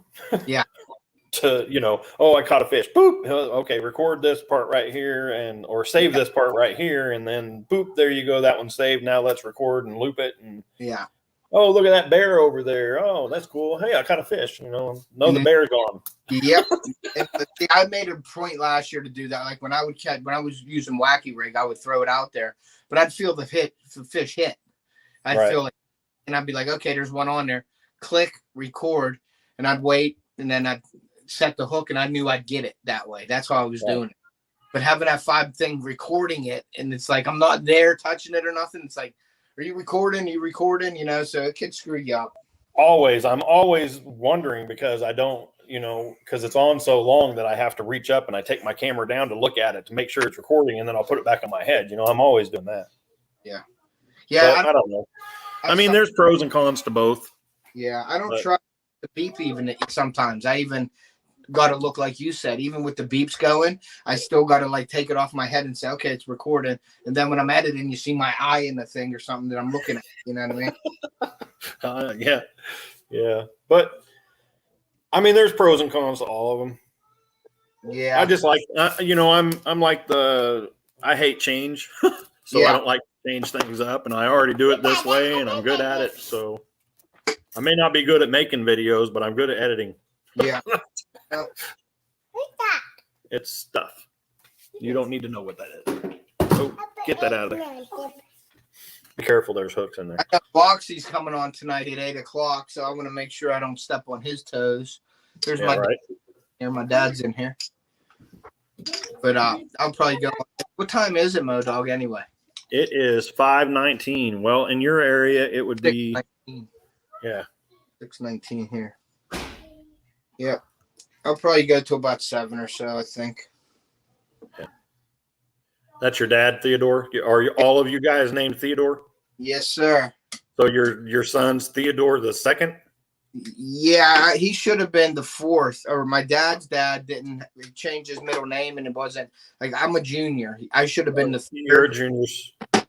to, you know, oh, I caught a fish, boop, okay, record this part right here, or save this part right here, and then boop, there you go, that one's saved. Now let's record and loop it. And oh, look at that bear over there. Oh, that's cool. Hey, I caught a fish. You know, the bear's gone. Yep. I made a point last year to do that. Like when I was using Wacky Rig, I would throw it out there, but I'd feel the fish hit. I'd feel it, and I'd be like, okay, there's one on there. Click, record, and I'd wait, and then I'd set the hook, and I knew I'd get it that way. That's how I was doing it. But having that 5 thing recording it, and it's like I'm not there touching it or nothing. It's like, are you recording? You know, so it could screw you up. I'm always wondering because I don't, you know, because it's on so long that I have to reach up and I take my camera down to look at it to make sure it's recording, and then I'll put it back on my head. You know, I'm always doing that. Yeah. I don't know. I mean, there's pros and cons to both. Yeah, I don't try the beep even sometimes. I even got to look like you said, even with the beeps going, I still got to like take it off my head and say, okay, it's recording. And then when I'm editing, you see my eye in the thing or something that I'm looking at. You know what I mean? Yeah. But I mean, there's pros and cons to all of them. Yeah. I just like, you know, I'm like I hate change. So I don't like to change things up, and I already do it this way, and I'm good at it. So I may not be good at making videos, but I'm good at editing. Yeah. It's stuff. You don't need to know what that is. Oh, get that out of there. Be careful, there's hooks in there. I got Boxy's coming on tonight at 8 o'clock, so I want to make sure I don't step on his toes. There's my right. Here, my dad's in here. But I'll probably go. What time is it, Mo Dog, anyway? It is 5:19. Well, in your area, it would be 6:19. Yeah. 6:19 here. Yep. I'll probably go to about 7 or so, I think. Yeah. That's your dad, Theodore? Are all of you guys named Theodore? Yes, sir. So your son's Theodore the second? Yeah, he should have been the fourth. Or my dad's dad didn't change his middle name, and it wasn't like I'm a junior. I should have been the third. You're a junior.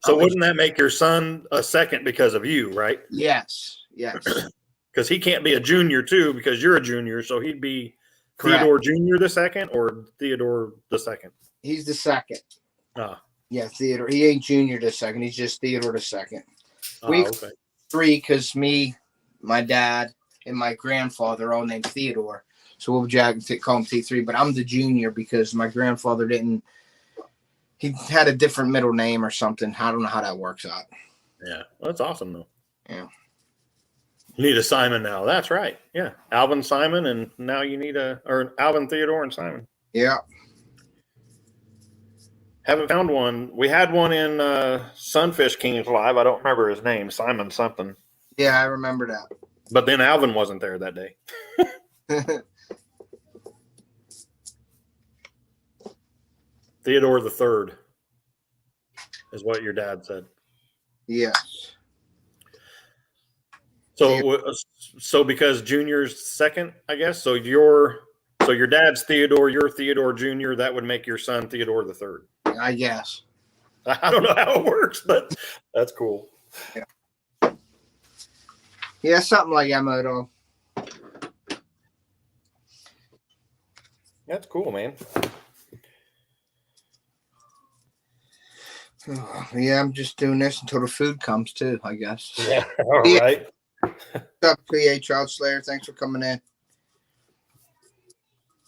So wouldn't that make your son a second because of you, right? Yes. Because he can't be a junior too because you're a junior, so he'd be Correct. Theodore Junior the second or Theodore the second. He's the second. Ah. Yeah, Theodore. He ain't Junior the second. He's just Theodore the second. Okay. 3 because me, my dad, and my grandfather all named Theodore. So we'll call him T3. But I'm the junior because my grandfather didn't. He had a different middle name or something. I don't know how that works out. Yeah, well, that's awesome though. Yeah. You need a Simon now. That's right. Yeah, Alvin Simon, and now you need Alvin Theodore and Simon. Yeah. Haven't found one. We had one in Sunfish Kings Live. I don't remember his name. Simon something. Yeah, I remember that. But then Alvin wasn't there that day. Theodore the Third is what your dad said. Yes. So because Junior's second, I guess. So your dad's Theodore, you're Theodore Junior. That would make your son Theodore the Third. I guess. I don't know how it works, but that's cool. Yeah, something like Mo. That's cool, man. Yeah, I'm just doing this until the food comes too, I guess. Yeah, all right. What's up, PA Child Slayer? Thanks for coming in.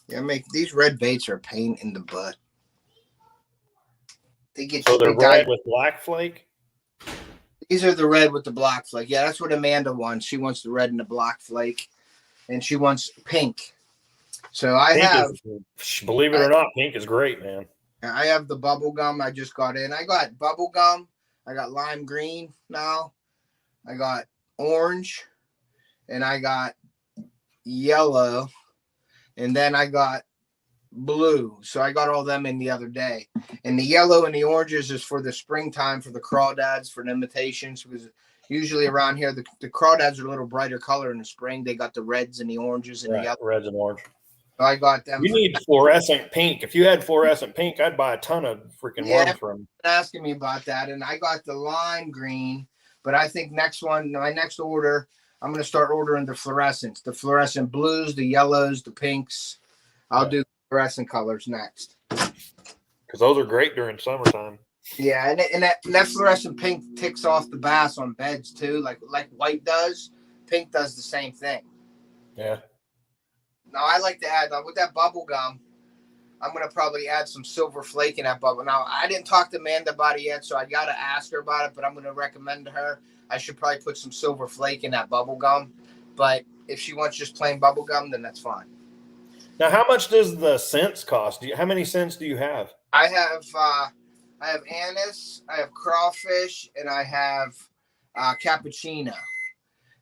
Yeah, these red baits are a pain in the butt. So they're red with Black Flake? These are the red with the Black Flake. Yeah, that's what Amanda wants. She wants the red and the Black Flake, and she wants pink. So believe it or not, pink is great, man. I have the bubble gum I just got in. I got bubble gum. I got lime green now. I got orange, and I got yellow, and then I got blue. So I got all them in the other day. And the yellow and the oranges is for the springtime for the crawdads, for the imitations, because usually around here the crawdads are a little brighter color in the spring. They got the reds and the oranges and the yellow. Reds and orange. So I got them. You need fluorescent pink. If you had fluorescent pink, I'd buy a ton of freaking ones from. Asking me about that, and I got the lime green, but I think my next order, I'm going to start ordering the fluorescents, the fluorescent blues, the yellows, the pinks. I'll do fluorescent colors next. Because those are great during summertime. Yeah, and that fluorescent pink ticks off the bass on beds too, like white does. Pink does the same thing. Yeah. Now I like to add with that bubble gum. I'm gonna probably add some silver flake in that bubble. Now I didn't talk to Amanda about it yet, so I gotta ask her about it. But I'm gonna recommend to her I should probably put some silver flake in that bubble gum. But if she wants just plain bubble gum, then that's fine. Now, how much does the scents cost? How many scents do you have? I have anise, I have crawfish, and I have cappuccino.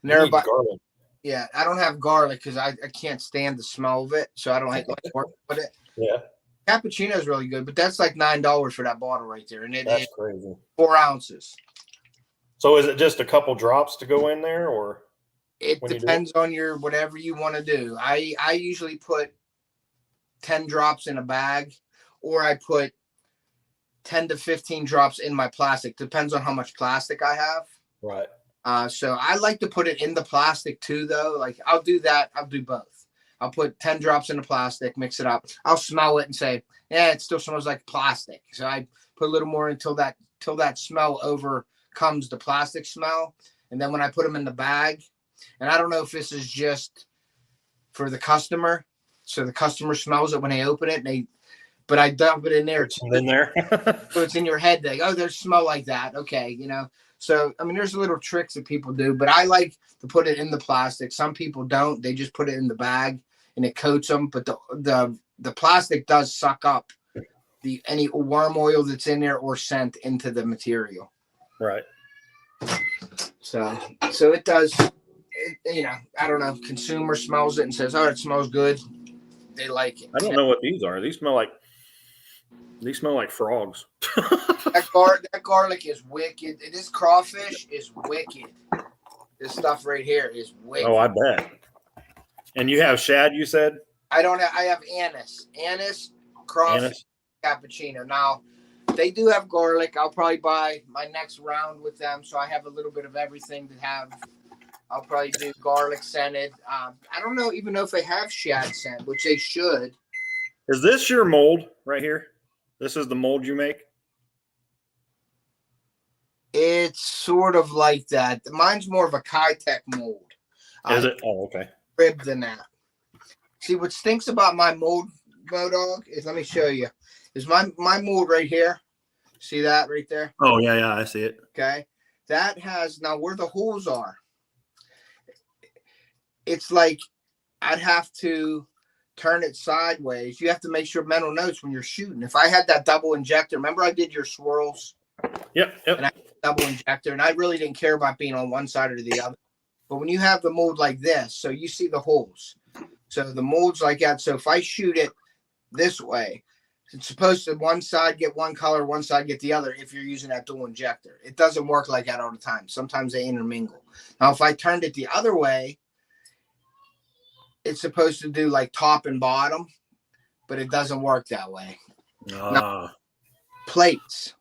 And everybody, garlic. Yeah, I don't have garlic because I can't stand the smell of it, so I don't like to work with it. Yeah, cappuccino is really good, but that's like $9 for that bottle right there, and that's crazy. 4 ounces. So is it just a couple drops to go in there, or it depends on your whatever you want to do? I usually put 10 drops in a bag, or I put 10 to 15 drops in my plastic. Depends on how much plastic I have. Right. So I like to put it in the plastic too, though. Like I'll do that. I'll do both. I'll put 10 drops in the plastic, mix it up. I'll smell it and say, yeah, it still smells like plastic. So I put a little more until that smell overcomes the plastic smell. And then when I put them in the bag, And I don't know if this is just for the customer, so the customer smells it when they open it. But I dump it in there. In there. So it's in your head. There's smell like that. Okay, So I mean, there's little tricks that people do, but I like to put it in the plastic. Some people don't. They just put it in the bag and it coats them. But the plastic does suck up any worm oil that's in there or scent into the material. Right. So it does. I don't know. Consumer smells it and says, "Oh, it smells good." They like it. I don't know what these are. These smell like frogs. That garlic is wicked. This crawfish is wicked. This stuff right here is wicked. Oh, I bet. And you have shad, you said? I have anise, crawfish, cappuccino. Now, they do have garlic. I'll probably buy my next round with them, so I have a little bit of everything to have. I'll probably do garlic scented. I don't even know if they have shad scent, which they should. Is this your mold right here? This is the mold you make? It's sort of like that. Mine's more of a Kitech mold. Is it? Oh, okay. Ribbed than that. See, what stinks about my mold, Bodog, is, let me show you, is my mold right here. See that right there? Oh, yeah, I see it. Okay. That has, now where the holes are, it's like I'd have to turn it sideways. You have to make sure mental notes when you're shooting. If I had that double injector, remember I did your swirls? Yep. And I had a double injector, and I really didn't care about being on one side or the other. But when you have the mold like this, so you see the holes. So the mold's like that. So if I shoot it this way, it's supposed to one side get one color, one side get the other if you're using that dual injector. It doesn't work like that all the time. Sometimes they intermingle. Now, if I turned it the other way, it's supposed to do like top and bottom, but it doesn't work that way. Now, plates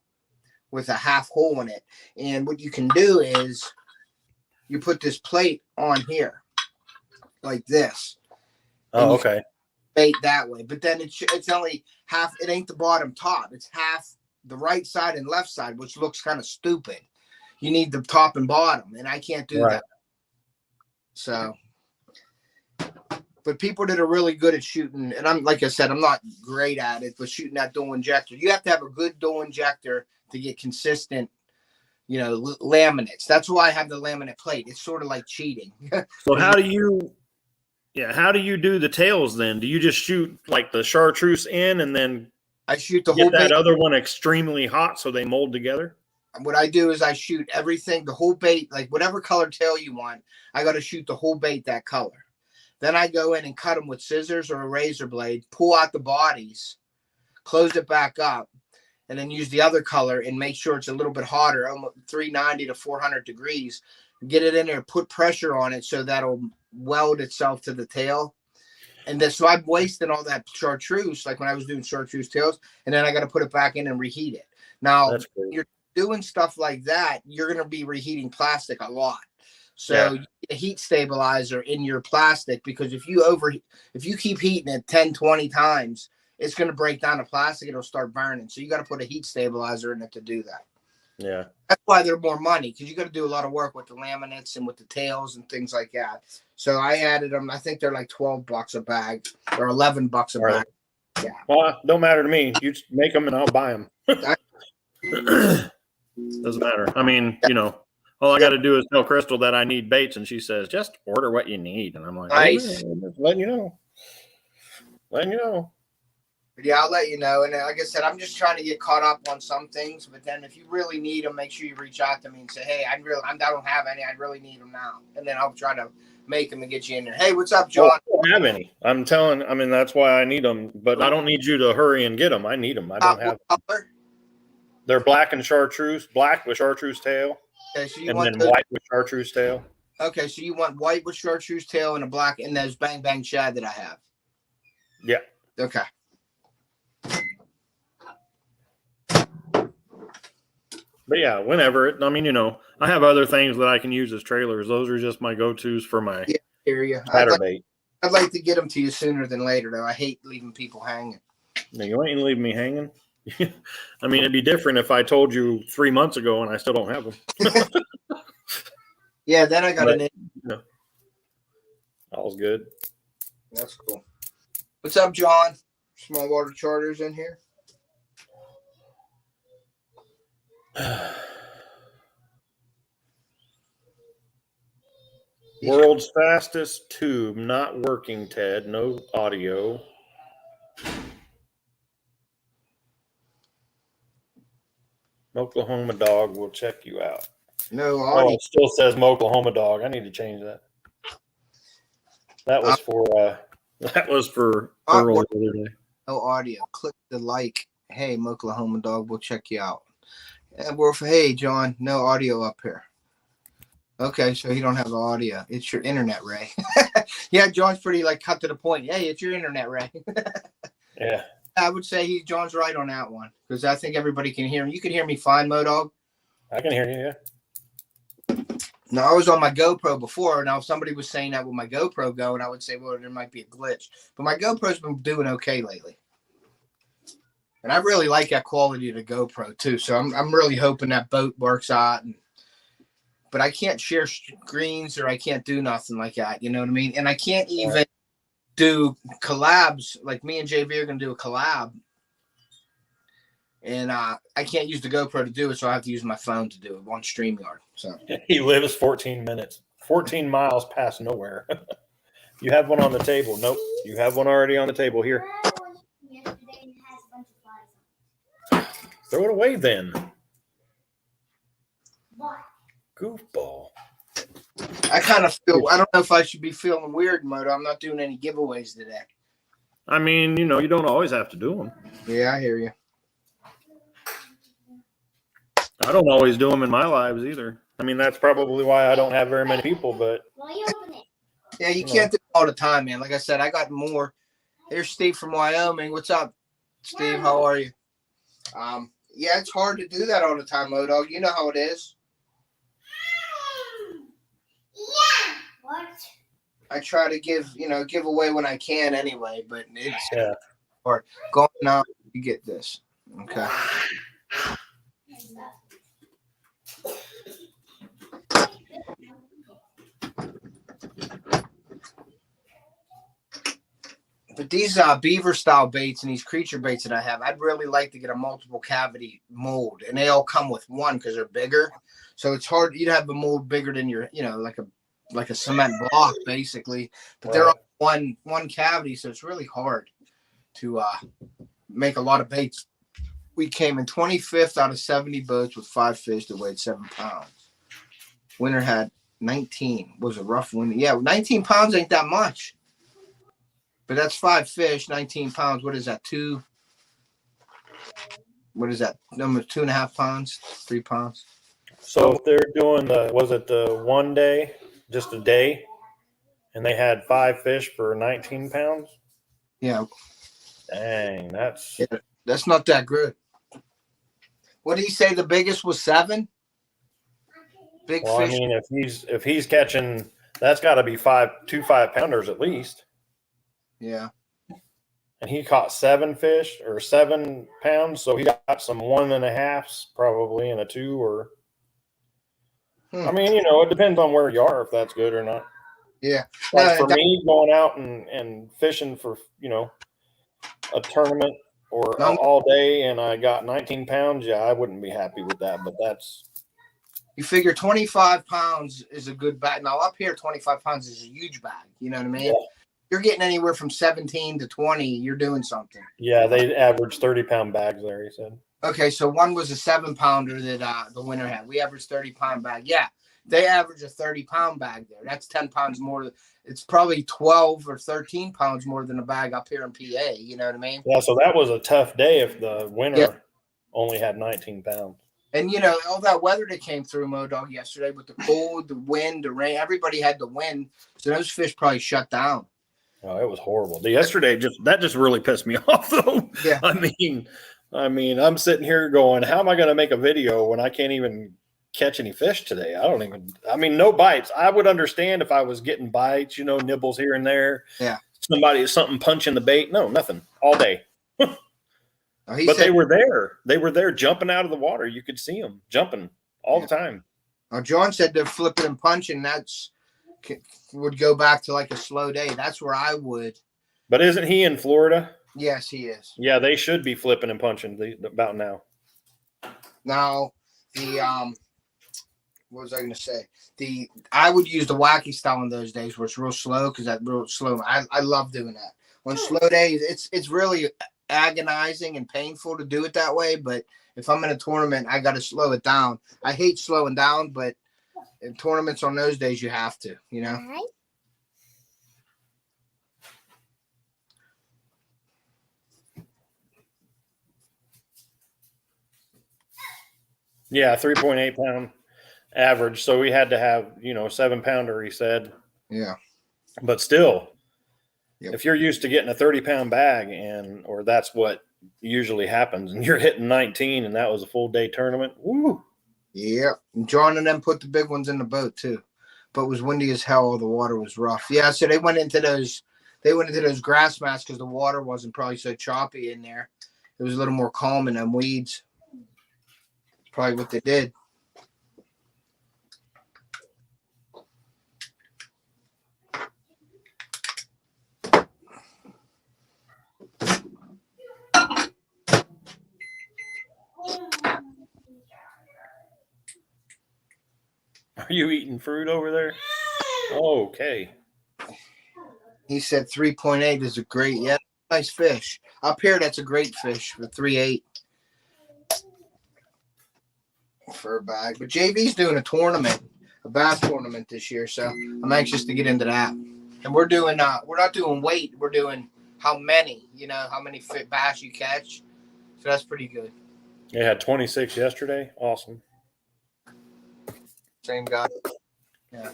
with a half hole in it. And what you can do is you put this plate on here like this. Oh, okay. Bait that way. But then it's only half. It ain't the bottom top. It's half the right side and left side, which looks kind of stupid. You need the top and bottom, and I can't do that. So... But people that are really good at shooting, and I'm like I said, I'm not great at it, but shooting that dual injector, you have to have a good dual injector to get consistent, laminates. That's why I have the laminate plate. It's sort of like cheating. So how do you do the tails then? Do you just shoot like the chartreuse in and then I shoot the whole bait? That other one extremely hot so they mold together? What I do is I shoot everything, the whole bait, like whatever color tail you want, I got to shoot the whole bait that color. Then I go in and cut them with scissors or a razor blade, pull out the bodies, close it back up, and then use the other color and make sure it's a little bit hotter, almost 390 to 400 degrees. Get it in there, put pressure on it so that'll weld itself to the tail. And then so I'm wasting all that chartreuse, like when I was doing chartreuse tails, and then I got to put it back in and reheat it. Now, you're doing stuff like that, you're going to be reheating plastic a lot. So a heat stabilizer in your plastic, because if you keep heating it 10, 20 times, it's going to break down the plastic. It'll start burning. So you got to put a heat stabilizer in it to do that. Yeah. That's why they're more money, because you got to do a lot of work with the laminates and with the tails and things like that. So I added them. I think they're like $12 a bag or $11 a bag. Yeah. Well, don't matter to me. You make them and I'll buy them. Doesn't matter. I mean, all I got to do is tell Crystal that I need baits, and she says, just order what you need. And I'm like, nice. Oh, letting you know. Yeah, I'll let you know. And like I said, I'm just trying to get caught up on some things. But then if you really need them, make sure you reach out to me and say, hey, I don't have any. I really need them now. And then I'll try to make them and get you in there. Hey, what's up, John? I don't have any. That's why I need them. But I don't need you to hurry and get them. I need them. I don't have them. Color? They're black and chartreuse. Black with chartreuse tail. Okay, so and then white with chartreuse tail. Okay, so you want white with chartreuse tail and a black, and those bang bang shad that I have. Yeah. Okay. But yeah, whenever. I have other things that I can use as trailers. Those are just my go-tos for my chatterbait. I'd like to get them to you sooner than later, though. I hate leaving people hanging. No, you ain't leaving me hanging. It'd be different if I told you 3 months ago and I still don't have them. Yeah, then I got All's good. That's cool. What's up, John? Small water charters in here. World's fastest tube not working, Ted. No audio. Oklahoma dog will check you out. No Oh, audio. it still says Oklahoma dog. I need to change that. That was for Earl the other day. No audio. Click the like. Hey, Oklahoma dog, we'll check you out. And we're for, hey, John, no audio up here. Okay, so you don't have the audio. It's your internet, Ray. Yeah, John's pretty like cut to the point. Hey, it's your internet, Ray. Yeah. I would say John's right on that one because I think everybody can hear him. You can hear me fine, Modog. I can hear you, yeah. Now, I was on my GoPro before. Now, if somebody was saying that with my GoPro going, I would say, well, there might be a glitch. But my GoPro's been doing okay lately. And I really like that quality of the GoPro, too. So I'm really hoping that boat works out. But I can't share screens or I can't do nothing like that. You know what I mean? And I can't even do collabs. Like me and JV are going to do a collab. And I can't use the GoPro to do it, so I have to use my phone to do it on StreamYard. So he lives 14 minutes, 14 miles past nowhere. You have one on the table. Nope. You have one already on the table here. Throw it away then. Goofball. I kind of feel, I don't know if I should be feeling weird, Moto. I'm not doing any giveaways today. I mean, you know, you don't always have to do them. Yeah, I hear you. I don't always do them in my lives either. I mean, that's probably why I don't have very many people, but. Yeah, you can't do it all the time, man. Like I said, I got more. Here's Steve from Wyoming. What's up, Steve? How are you? Yeah, it's hard to do that all the time, Modog. You know how it is. Yeah. What? I try to give away when I can anyway, but it's hard. Going out, you get this. Okay. But these beaver style baits and these creature baits that I have, I'd really like to get a multiple cavity mold, and they all come with one because they're bigger. So it's hard. You'd have a mold bigger than your, like a cement block basically, but they're all one cavity, so it's really hard to make a lot of baits. We came in 25th out of 70 boats with 5 fish that weighed 7 pounds. Winner had 19. Was a rough winter. Yeah, 19 pounds ain't that much. But that's 5 fish, 19 pounds. What is that? What is that? Number 2.5 pounds, 3 pounds. So if they're doing was it the 1 day, just a day, and they had 5 fish for 19 pounds? Yeah. Dang, that's not that good. What did he say? The biggest was 7? Big fish. I mean, if he's catching, that's got to be 2 5-pounders at least. Yeah. And he caught 7 fish or 7 pounds, so he got some 1.5s probably and a 2 or. I mean, it depends on where you are if that's good or not. Yeah. Like for me, going out and fishing for a tournament or all day, and I got 19 pounds. Yeah, I wouldn't be happy with that, but that's. You figure 25 pounds is a good bag. Now up here, 25 pounds is a huge bag. You know what I mean? Yeah. You're getting anywhere from 17 to 20. You're doing something. Yeah, they average 30-pound bags there, he said. Okay, so one was a 7-pounder that the winner had. We averaged 30-pound bag. Yeah, they average a 30-pound bag there. That's 10 pounds more. It's probably 12 or 13 pounds more than a bag up here in PA. You know what I mean? Yeah, so that was a tough day if the winner only had 19 pounds. And, all that weather that came through Modog yesterday with the cold, the wind, the rain, everybody had the wind. So those fish probably shut down. Oh, it was horrible. Yesterday, just really pissed me off, though. Yeah. I mean, I'm sitting here going, how am I going to make a video when I can't even catch any fish today? No bites. I would understand if I was getting bites, nibbles here and there. Yeah. Something punching the bait. No, nothing all day. They were there. They were there jumping out of the water. You could see them jumping all the time. John said they're flipping and punching. That's would go back to like a slow day. That's where I would. But isn't he in Florida? Yes, he is. Yeah, they should be flipping and punching about now. Now, what was I going to say? I would use the wacky style in those days where it's real slow because that real slow. I love doing that. On slow days, it's really agonizing and painful to do it that way. But if I'm in a tournament, I got to slow it down. I hate slowing down, but in tournaments on those days, you have to, you know. Yeah, 3.8 pound average. So we had to have, 7-pounder, he said. Yeah. But still, Yep. if you're used to getting a 30-pound bag or that's what usually happens, and you're hitting 19 and that was a full day tournament, woo. Yeah. And John and them put the big ones in the boat too. But it was windy as hell. All the water was rough. Yeah. So they went into those grass mats because the water wasn't probably so choppy in there. It was a little more calm in them weeds. Probably what they did. Are you eating fruit over there? Okay. He said 3.8 is a great, nice fish. Up here, that's a great fish for 3.8 for a bag. But JV's doing a bass tournament this year, so I'm anxious to get into that. And we're not doing weight, we're doing how many bass you catch. So that's pretty good. They had 26 yesterday. Awesome. Same guy. Yeah.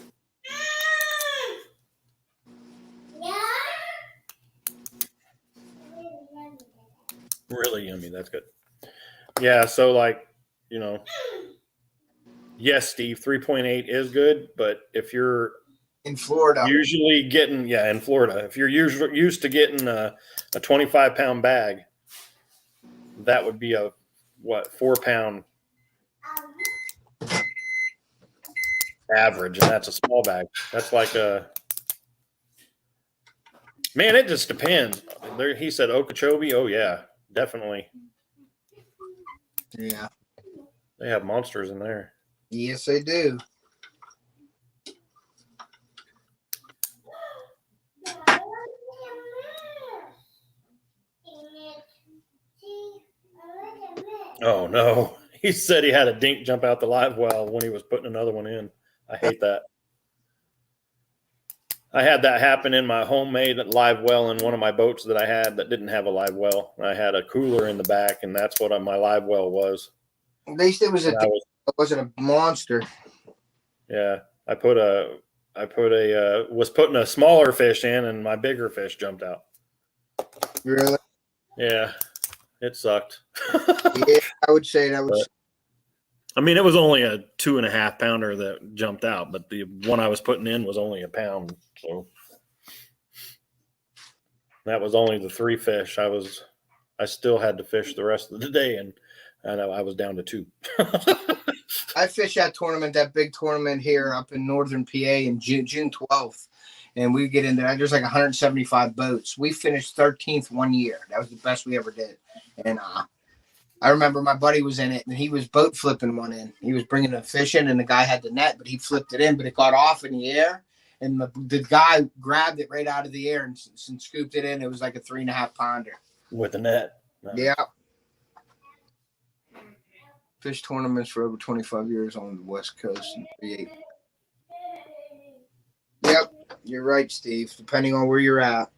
Really yummy. That's good. Yeah. So yes, Steve, 3.8 is good. But if you're in Florida, usually getting, in Florida, if you're used to getting a 25-pound bag, that would be a 4-pound average. And that's a small bag. That's like man, it just depends. There, he said Okeechobee. Oh yeah, definitely. Yeah. They have monsters in there. Yes, they do. Oh no. He said he had a dink jump out the live well when he was putting another one in. I hate that. I had that happen in my homemade live well in one of my boats that I had that didn't have a live well. I had a cooler in the back, and that's what my live well was. At least it was it wasn't a monster. Yeah, I was putting a smaller fish in, and my bigger fish jumped out. Really? Yeah, it sucked. Yeah, I would say that was. I mean, it was only a 2.5 pounder that jumped out, but the one I was putting in was only a pound. So that was only the 3 fish. I still had to fish the rest of the day, and I was down to 2. I fished that big tournament here up in northern PA in June 12th. And we get in there. There's like 175 boats. We finished 13th one year. That was the best we ever did. And I remember my buddy was in it, and he was boat flipping one in. He was bringing a fish in, and the guy had the net, but he flipped it in, but it got off in the air, and the guy grabbed it right out of the air and scooped it in. It was like a 3.5 pounder. With the net. Nice. Yeah. Fish tournaments for over 25 years on the West Coast. Yep, you're right, Steve, depending on where you're at.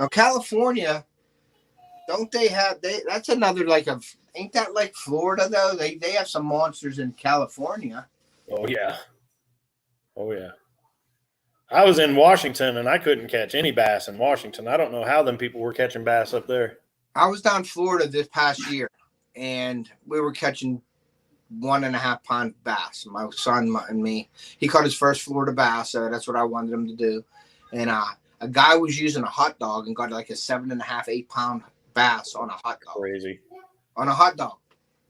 Now, California, don't they have that's another ain't that like Florida though? They have some monsters in California. Oh yeah. I was in Washington and I couldn't catch any bass in Washington. I don't know how them people were catching bass up there. I was down in Florida this past year, and we were catching 1.5 pound bass. My son and me. He caught his first Florida bass, so that's what I wanted him to do. And a guy was using a hot dog and got like a 7.5, 8 pound bass on a hot dog. Crazy. On a hot dog.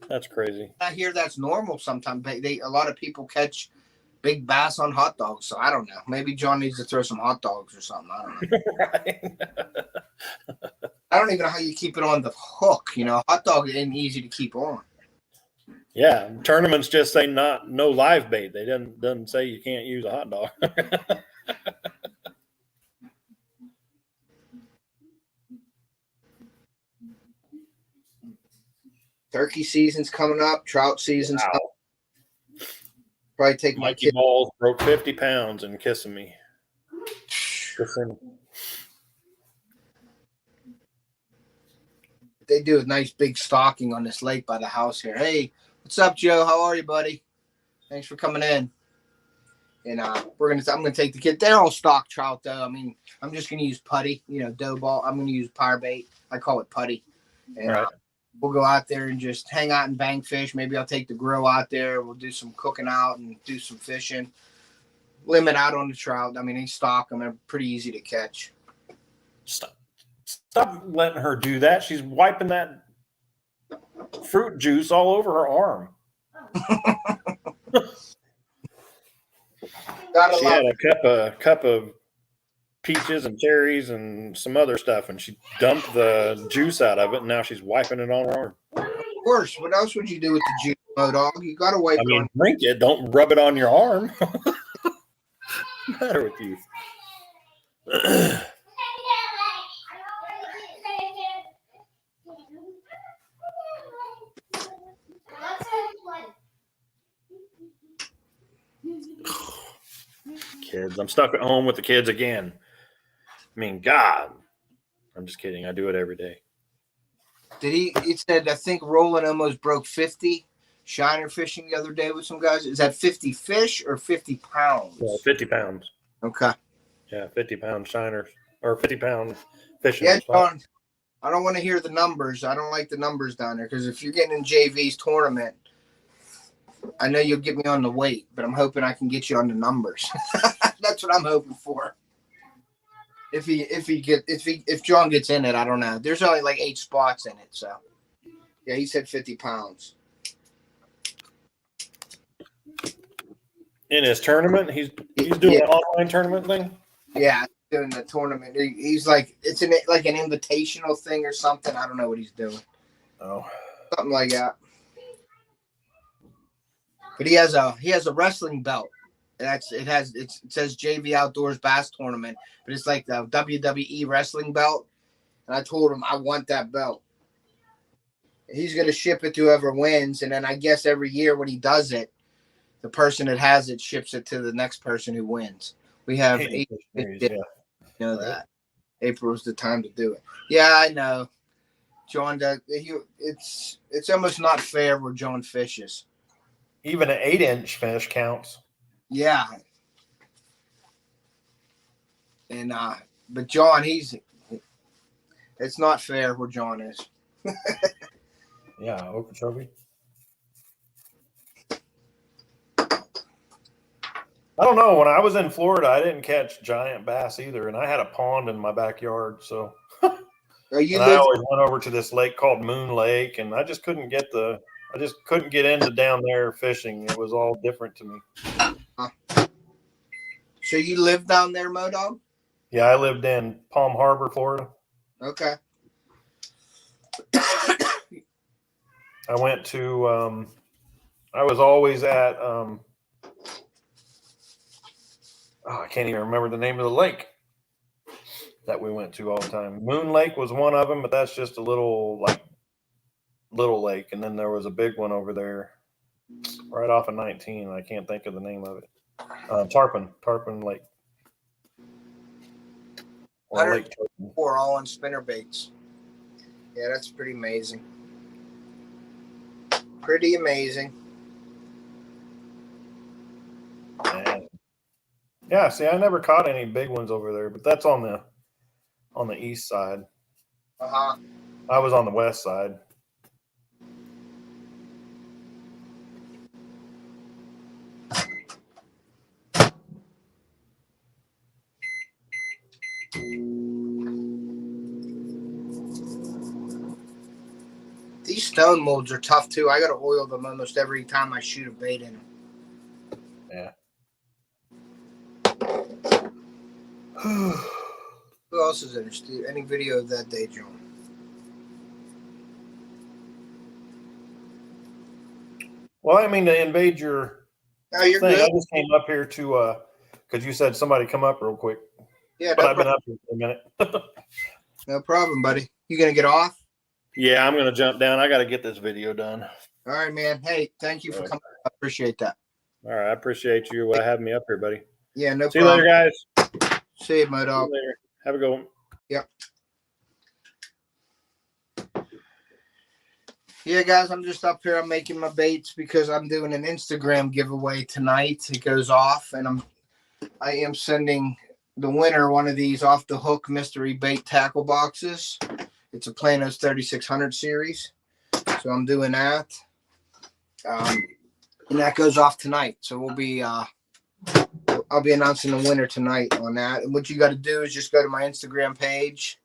That's crazy. I hear that's normal sometimes. A lot of people catch big bass on hot dogs. So I don't know. Maybe John needs to throw some hot dogs or something. I don't know. Right. I don't even know how you keep it on the hook. You know, hot dog ain't easy to keep on. Yeah, tournaments just say no live bait. They doesn't say you can't use a hot dog. Turkey season's coming up. Trout season's Wow. coming. Probably take my Mikey kid. Balls broke 50 pounds and kissing me. They do a nice big stocking on this lake by the house here. Hey, what's up, Joe? How are you, buddy? Thanks for coming in. And I'm gonna take the kid. They're all stock trout though. I mean, I'm just gonna use putty, dough ball. I'm gonna use power bait. I call it putty. And Right. we'll go out there and just hang out and bang fish. Maybe I'll take the grill out there. We'll do some cooking out and do some fishing. Limit out on the trout. I mean, they stock them. They're pretty easy to catch. Stop letting her do that. She's wiping that fruit juice all over her arm. She had a cup of peaches and cherries and some other stuff, and she dumped the juice out of it, and now she's wiping it on her arm. Of course. What else would you do with the juice, Dog? You got to wipe it on. Drink it. Don't rub it on your arm. What's the matter with you? Kids. I'm stuck at home with the kids again. I mean, God. I'm just kidding. I do it every day. It said, I think Roland almost broke 50 shiner fishing the other day with some guys. Is that 50 fish or 50 pounds? Yeah, 50 pounds. Okay. Yeah, 50-pound shiners or 50-pound fishing. Yeah, John, I don't want to hear the numbers. I don't like the numbers down there because if you're getting in JV's tournament, I know you'll get me on the weight, but I'm hoping I can get you on the numbers. That's what I'm hoping for. If John gets in it, I don't know. There's only like 8 spots in it, so yeah, he said 50 pounds. In his tournament, he's doing an online tournament thing. Yeah, doing the tournament. He's like it's an invitational thing or something. I don't know what he's doing. Oh, Something like that. But he has a wrestling belt. It says JV Outdoors Bass Tournament, but it's like the WWE wrestling belt. And I told him I want that belt. He's gonna ship it to whoever wins, and then I guess every year when he does it, the person that has it ships it to the next person who wins. We have 8. You know that April's the time to do it. Yeah, I know. John does. It's almost not fair where John fishes. even an 8-inch fish counts. Yeah. And but John, it's not fair where John is. Yeah, Okeechobee. I don't know. When I was in Florida, I didn't catch giant bass either, and I had a pond in my backyard. So I always went over to this lake called Moon Lake, and I just couldn't get into down there fishing. It was all different to me. So you live down there, Modog? Yeah, I lived in Palm Harbor, Florida. Okay. I went to. I was always at. I can't even remember the name of the lake that we went to all the time. Moon Lake was one of them, but that's just a little lake. And then there was a big one over there right off of 19. I can't think of the name of it. Tarpon Lake. Or Lake Tarpon. Or all on spinner baits. Yeah, that's pretty amazing. Pretty amazing. Yeah, see, I never caught any big ones over there, but that's on the east side. Uh-huh. I was on the west side. These stone molds are tough too. I got to oil them almost every time I shoot a bait in them. Yeah. Who else is interested? Any video of that day, John? Well, I mean to invade your Oh, you're thing. good. I just came up here to because you said somebody come up real quick. Yeah, But no I've been problem. up here for a minute. No problem, buddy. You gonna get off? Yeah, I'm gonna jump down. I gotta get this video done. All right, man. Hey, thank you for coming. I appreciate that. All right, I appreciate you having me up here, buddy. Yeah, no See you problem. later, guys. See you, my See dog. you later. Have a good one. Yep. Yeah, guys, I'm just up here. I'm making my baits because I'm doing an Instagram giveaway tonight. It goes off, and I am sending the winner one of these off the hook mystery bait tackle boxes. It's a Planos 3600 series, so I'm doing that, and that goes off tonight. So I'll be announcing the winner tonight on that. And what you got to do is just go to my Instagram page.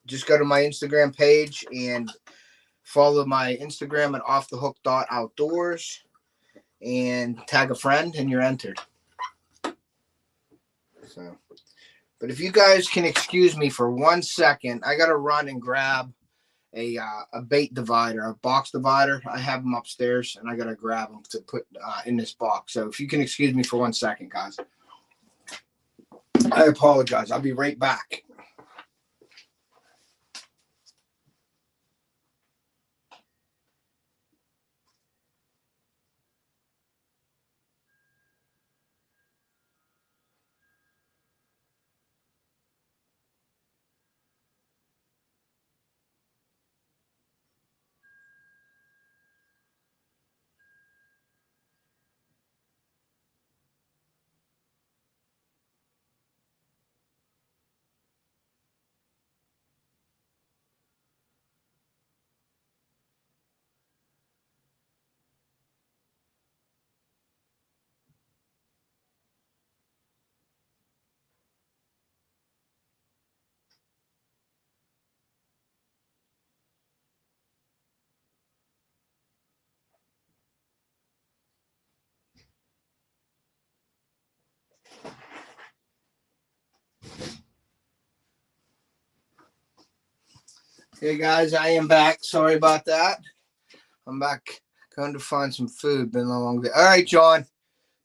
Just go to my Instagram page and follow my Instagram at offthehook.outdoors and tag a friend and you're entered. So, but if you guys can excuse me for 1 second, I got to run and grab a bait divider, a box divider. I have them upstairs and I got to grab them to put in this box. So if you can excuse me for 1 second, guys, I apologize. I'll be right back. Hey guys, I am back. Sorry about that. I'm back going to find some food. Been a long day. All right, John.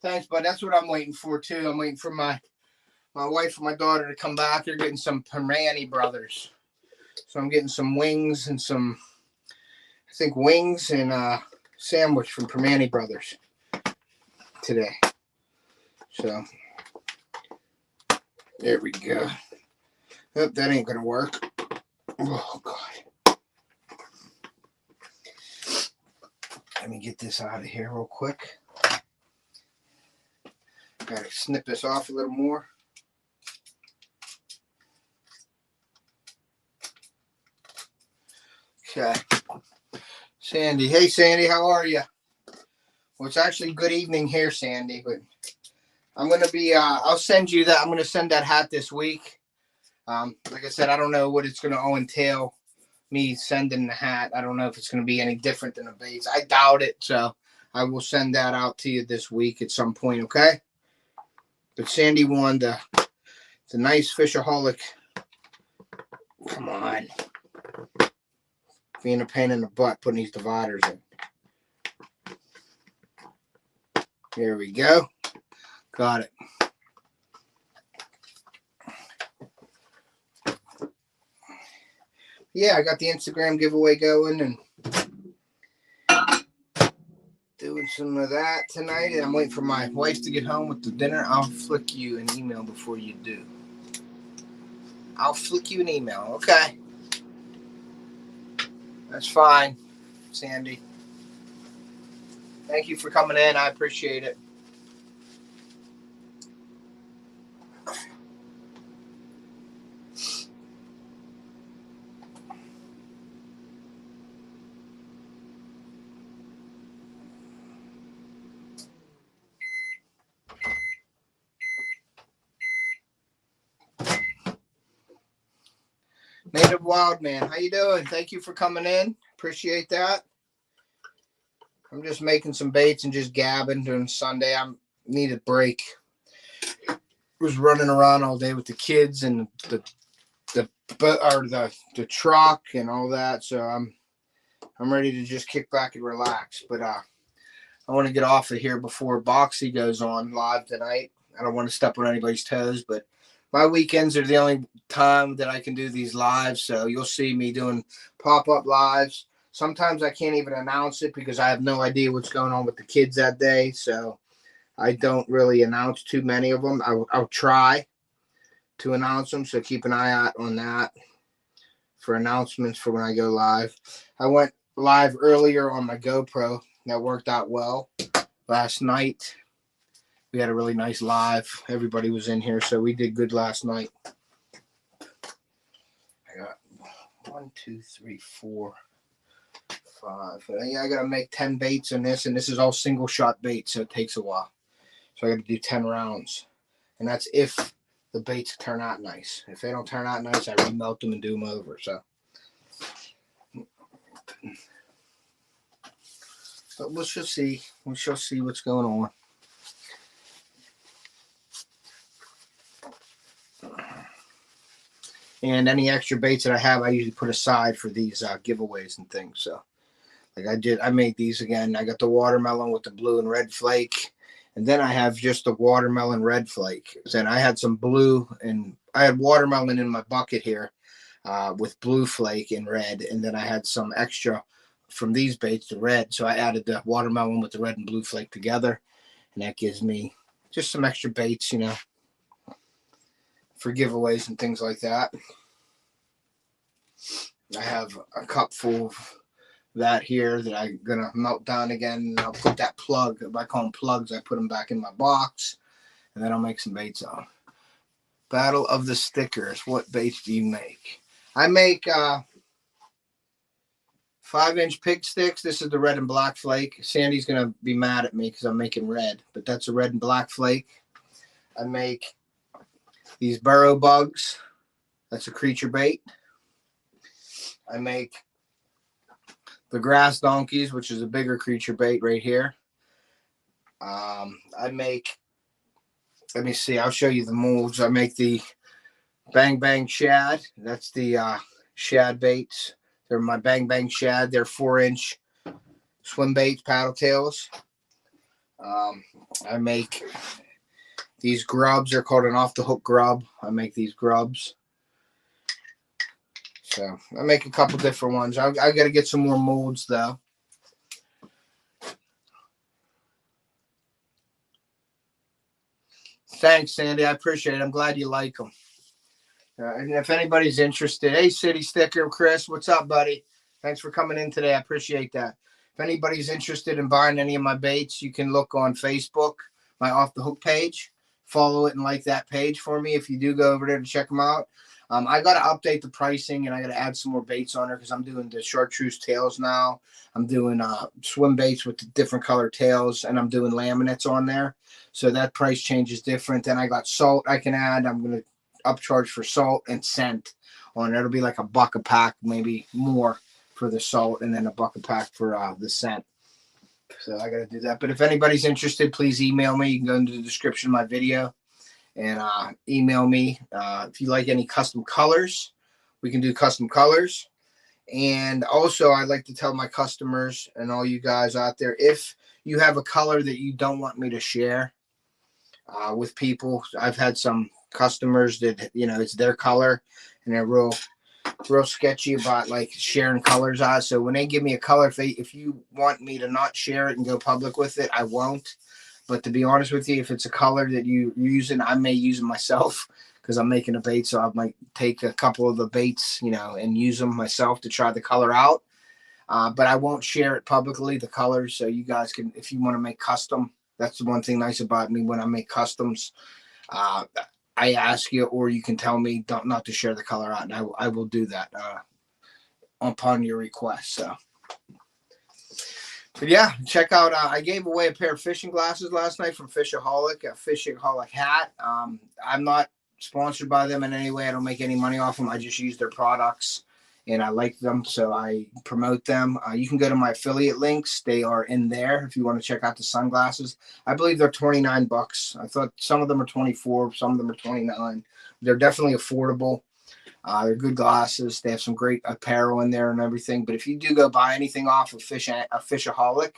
Thanks, bud. That's what I'm waiting for too. I'm waiting for my wife and my daughter to come back. They're getting some Permani brothers. So I'm getting some wings and wings and sandwich from Permani Brothers today. So there we go. Oh, that ain't gonna work. Oh God. Let me get this out of here real quick. Gotta snip this off a little more. Okay. Sandy. Hey, Sandy, how are you? Well, it's actually good evening here, Sandy, but I'm going to be, I'll send you that. I'm going to send that hat this week. Like I said, I don't know what it's going to entail, me sending the hat. I don't know if it's going to be any different than a base. I doubt it. So I will send that out to you this week at some point, okay? But Sandy won the nice Fishaholic. Come on. Being a pain in the butt putting these dividers in. Here we go. Got it. Yeah, I got the Instagram giveaway going and doing some of that tonight. And I'm waiting for my wife to get home with the dinner. I'll flick you an email before you do. I'll flick you an email. Okay. That's fine, Sandy. Thank you for coming in. I appreciate it. Native Wild Man, how you doing? Thank you for coming in. Appreciate that. I'm just making some baits and just gabbing during Sunday. I need a break. Was running around all day with the kids and the truck and all that. So I'm ready to just kick back and relax. But I want to get off of here before Boxy goes on live tonight. I don't want to step on anybody's toes, but my weekends are the only time that I can do these lives. So you'll see me doing pop-up lives. Sometimes I can't even announce it because I have no idea what's going on with the kids that day. So I don't really announce too many of them. I'll try to announce them. So keep an eye out on that for announcements for when I go live. I went live earlier on my GoPro. That worked out well. Last night, we had a really nice live. Everybody was in here, so we did good last night. I got 1, 2, 3, 4, 5. Yeah, I got to make 10 baits in this, and this is all single shot bait, so it takes a while. So I got to do 10 rounds, and that's if the baits turn out nice. If they don't turn out nice, I remelt them and do them over. So, but we shall see. We shall see what's going on. And any extra baits that I have, I usually put aside for these giveaways and things. So, like I made these again. I got the watermelon with the blue and red flake. And then I have just the watermelon red flake. Then I had some blue, and I had watermelon in my bucket here with blue flake and red. And then I had some extra from these baits, the red. So I added the watermelon with the red and blue flake together. And that gives me just some extra baits, you know, for giveaways and things like that. I have a cup full of that here that I'm gonna melt down again, and I'll put that plug. I call them plugs. I put them back in my box, and then I'll make some baits on. Battle of the stickers. What baits do you make? I make 5-inch pig sticks. This is the red and black flake. Sandy's gonna be mad at me because I'm making red, but that's a red and black flake. I make these burrow bugs. That's a creature bait. I make the grass donkeys, which is a bigger creature bait right here. I make, let me see, I'll show you the molds. I make the Bang Bang Shad. That's the shad baits. They're my Bang Bang Shad. They're 4-inch swim baits, paddle tails. I make these grubs. They're called an off the hook grub. I make these grubs. So I make a couple different ones. I got to get some more molds though. Thanks, Sandy. I appreciate it. I'm glad you like them. And if anybody's interested, hey, City Sticker, Chris, what's up, buddy? Thanks for coming in today. I appreciate that. If anybody's interested in buying any of my baits, you can look on Facebook, my Off the Hook page. Follow it and like that page for me if you do go over there to check them out. I got to update the pricing, and I got to add some more baits on there because I'm doing the chartreuse tails now. I'm doing swim baits with the different color tails, and I'm doing laminates on there. So that price change is different. Then I got salt I can add. I'm going to upcharge for salt and scent on it. It'll be like $1 a pack, maybe more for the salt, and then $1 a pack for the scent. So I got to do that. But if anybody's interested, please email me. You can go into the description of my video and email me. If you like any custom colors, we can do custom colors. And also, I'd like to tell my customers and all you guys out there, if you have a color that you don't want me to share with people, I've had some customers that, you know, it's their color and they're real sketchy about like sharing colors out. So when they give me a color, if you want me to not share it and go public with it, I won't. But to be honest with you, if it's a color that you're using, I may use it myself because I'm making a bait. So I might take a couple of the baits, you know, and use them myself to try the color out. But I won't share it publicly, the colors. So you guys can, if you want to make custom, that's the one thing nice about me when I make customs. I ask you, or you can tell me not to share the color out, and I will do that upon your request. So. But yeah, check out. I gave away a pair of fishing glasses last night from Fishaholic, a Fishaholic hat. I'm not sponsored by them in any way. I don't make any money off them. I just use their products, and I like them, so I promote them. You can go to my affiliate links. They are in there if you want to check out the sunglasses. I believe they're $29. I thought some of them are 24, some of them are 29. They're definitely affordable. They're good glasses. They have some great apparel in there and everything. But if you do go buy anything off of Fishaholic,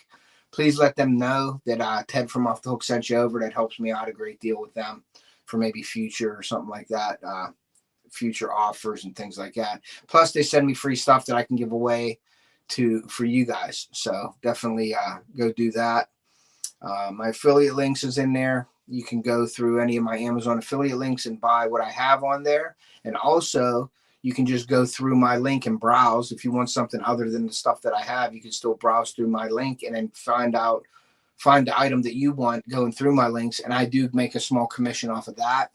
please let them know that Ted from Off the Hook sent you over. That helps me out a great deal with them for maybe future or something like that. Future offers and things like that. Plus, they send me free stuff that I can give away for you guys. So definitely go do that. My affiliate links is in there. You can go through any of my Amazon affiliate links and buy what I have on there. And also, you can just go through my link and browse. If you want something other than the stuff that I have, you can still browse through my link and then find the item that you want going through my links. And I do make a small commission off of that.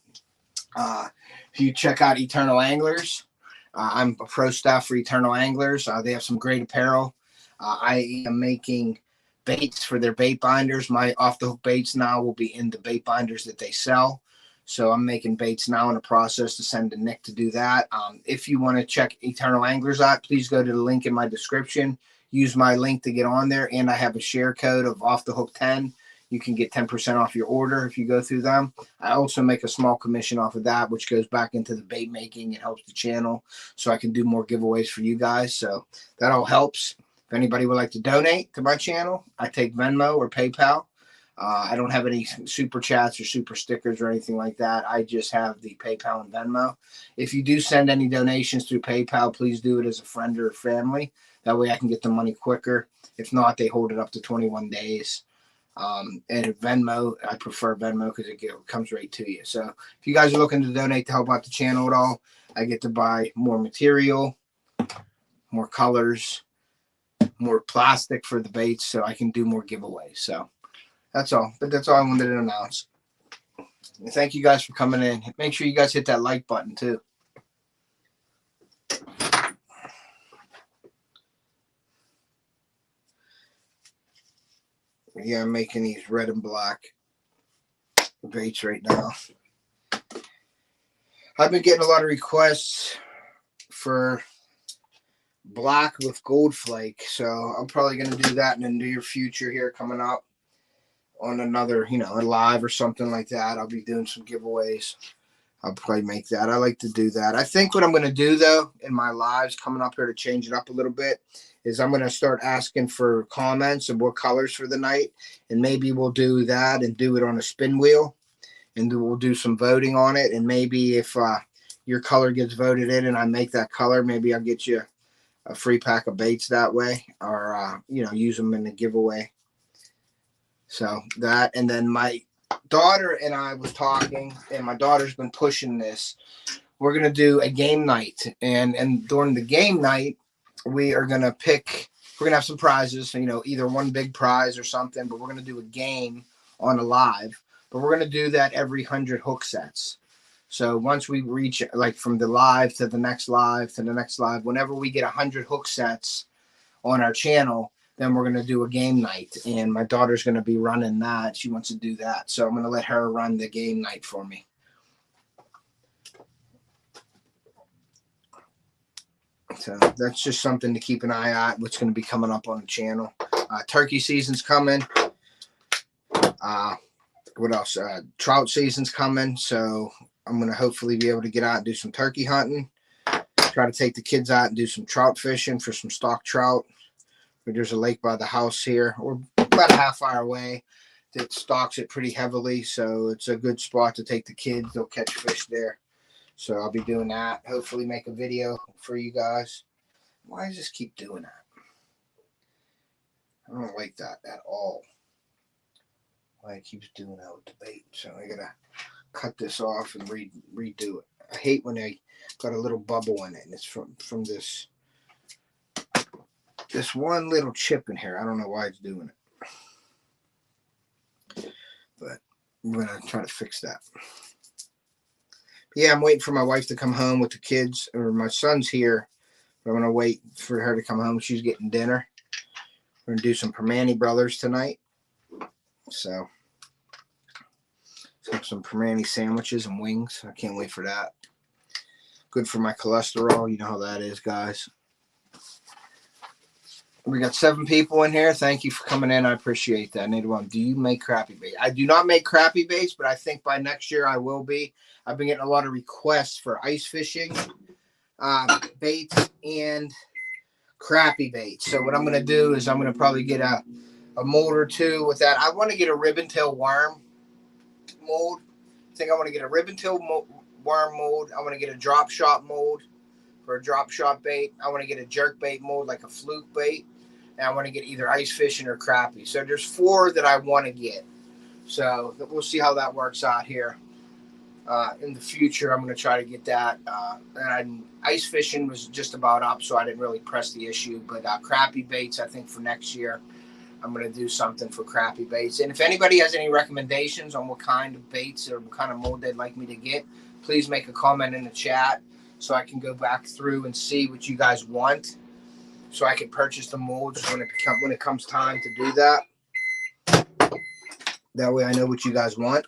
If you check out Eternal Anglers, I'm a pro staff for Eternal Anglers. They have some great apparel. I am making baits for their bait binders. My Off the Hook baits now will be in the bait binders that they sell. So I'm making baits now in a process to send to Nick to do that. If you want to check Eternal Anglers out, please go to the link in my description. Use my link to get on there. And I have a share code of Off the Hook 10. You can get 10% off your order if you go through them. I also make a small commission off of that, which goes back into the bait making. It helps the channel so I can do more giveaways for you guys. So that all helps. If anybody would like to donate to my channel, I take Venmo or PayPal. I don't have any super chats or super stickers or anything like that. I just have the PayPal and Venmo. If you do send any donations through PayPal, please do it as a friend or family. That way I can get the money quicker. If not, they hold it up to 21 days. And Venmo, I prefer Venmo because it comes right to you. So if you guys are looking to donate to help out the channel at all, I get to buy more material, more colors, more plastic for the baits, so I can do more giveaways. So that's all. But that's all I wanted to announce. And thank you guys for coming in. Make sure you guys hit that like button too. Yeah, I'm making these red and black baits right now. I've been getting a lot of requests for black with gold flake, so I'm probably going to do that in the near future here coming up on another, a live or something like that. I'll be doing some giveaways. I'll probably make that. I like to do that. I think what I'm going to do, though, in my lives coming up here to change it up a little bit is I'm going to start asking for comments of what colors for the night, and maybe we'll do that and do it on a spin wheel, and we'll do some voting on it, and maybe if your color gets voted in and I make that color, maybe I'll get you a free pack of baits that way, or, use them in the giveaway. So that, and then my daughter and I was talking, and my daughter's been pushing this. We're going to do a game night, and during the game night, we're going to have some prizes, either one big prize or something, but we're going to do a game on a live, but we're going to do that every 100 hook sets. So once we reach, like, from the live to the next live to the next live, whenever we get 100 hook sets on our channel, then we're going to do a game night, and my daughter's going to be running that. She wants to do that. So I'm going to let her run the game night for me. So that's just something to keep an eye on, what's going to be coming up on the channel. Turkey season's coming. What else? Trout season's coming. So I'm going to hopefully be able to get out and do some turkey hunting. Try to take the kids out and do some trout fishing for some stock trout. There's a lake by the house here. We're about a half hour away. It stocks it pretty heavily, so it's a good spot to take the kids. They'll catch fish there. So I'll be doing that. Hopefully make a video for you guys. Why does this keep doing that? I don't like that at all. Why it keeps doing that with the bait. So I gotta cut this off and redo it. I hate when they got a little bubble in it, and it's from this one little chip in here. I don't know why it's doing it, but I'm gonna try to fix that. Yeah, I'm waiting for my wife to come home with the kids, or my son's here. But I'm gonna wait for her to come home. She's getting dinner. We're gonna do some Permani Brothers tonight. So let's have some Permani sandwiches and wings. I can't wait for that. Good for my cholesterol. You know how that is, guys. We got 7 people in here. Thank you for coming in. I appreciate that. Need one. Do you make crappie bait? I do not make crappie baits, but I think by next year I will be. I've been getting a lot of requests for ice fishing baits and crappie baits. So what I'm going to do is I'm going to probably get a mold or 2 with that. I want to get a ribbon tail worm mold. I think I want to get a ribbon tail worm mold. I want to get a drop shot mold for a drop shot bait. I want to get a jerk bait mold like a fluke bait. And I want to get either ice fishing or crappie. So there's 4 that I want to get. So we'll see how that works out here. In the future, I'm going to try to get that. And ice fishing was just about up, so I didn't really press the issue. But crappie baits, I think for next year, I'm going to do something for crappie baits. And if anybody has any recommendations on what kind of baits or what kind of mold they'd like me to get, please make a comment in the chat so I can go back through and see what you guys want, so I can purchase the molds when it comes time to do that. That way I know what you guys want.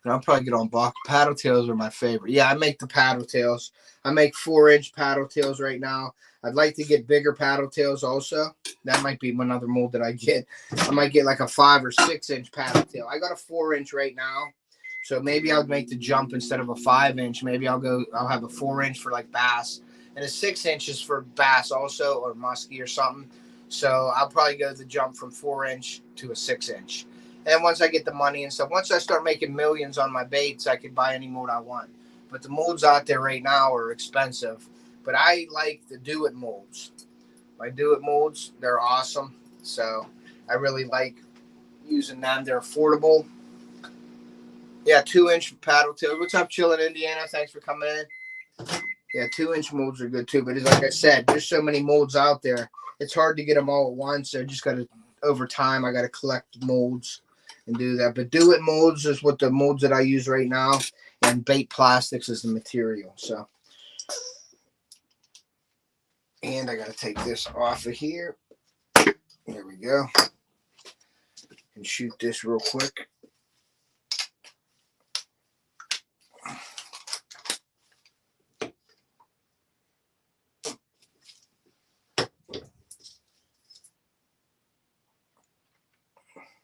And I'll probably get on box. Paddle tails are my favorite. Yeah, I make the paddle tails. I make 4-inch paddle tails right now. I'd like to get bigger paddle tails also. That might be another mold that I get. I might get like a 5 or 6-inch paddle tail. I got a 4-inch right now. So maybe I'll make the jump instead of a 5-inch. Maybe I'll have a 4-inch for like bass. And a 6-inch is for bass also, or muskie or something. So I'll probably go the jump from 4-inch to a 6-inch. And once I get the money and stuff, once I start making millions on my baits, I can buy any mold I want. But the molds out there right now are expensive. But I like the do-it molds. My do-it molds, they're awesome. So I really like using them. They're affordable. Yeah, 2-inch paddle tail. What's up, Chillin' Indiana? Thanks for coming in. Yeah, 2-inch molds are good too. But like I said, there's so many molds out there. It's hard to get them all at once. So I just got to, over time, I got to collect molds and do that. But do-it molds is what the molds that I use right now. And bait plastics is the material. So, and I got to take this off of here. There we go. And shoot this real quick.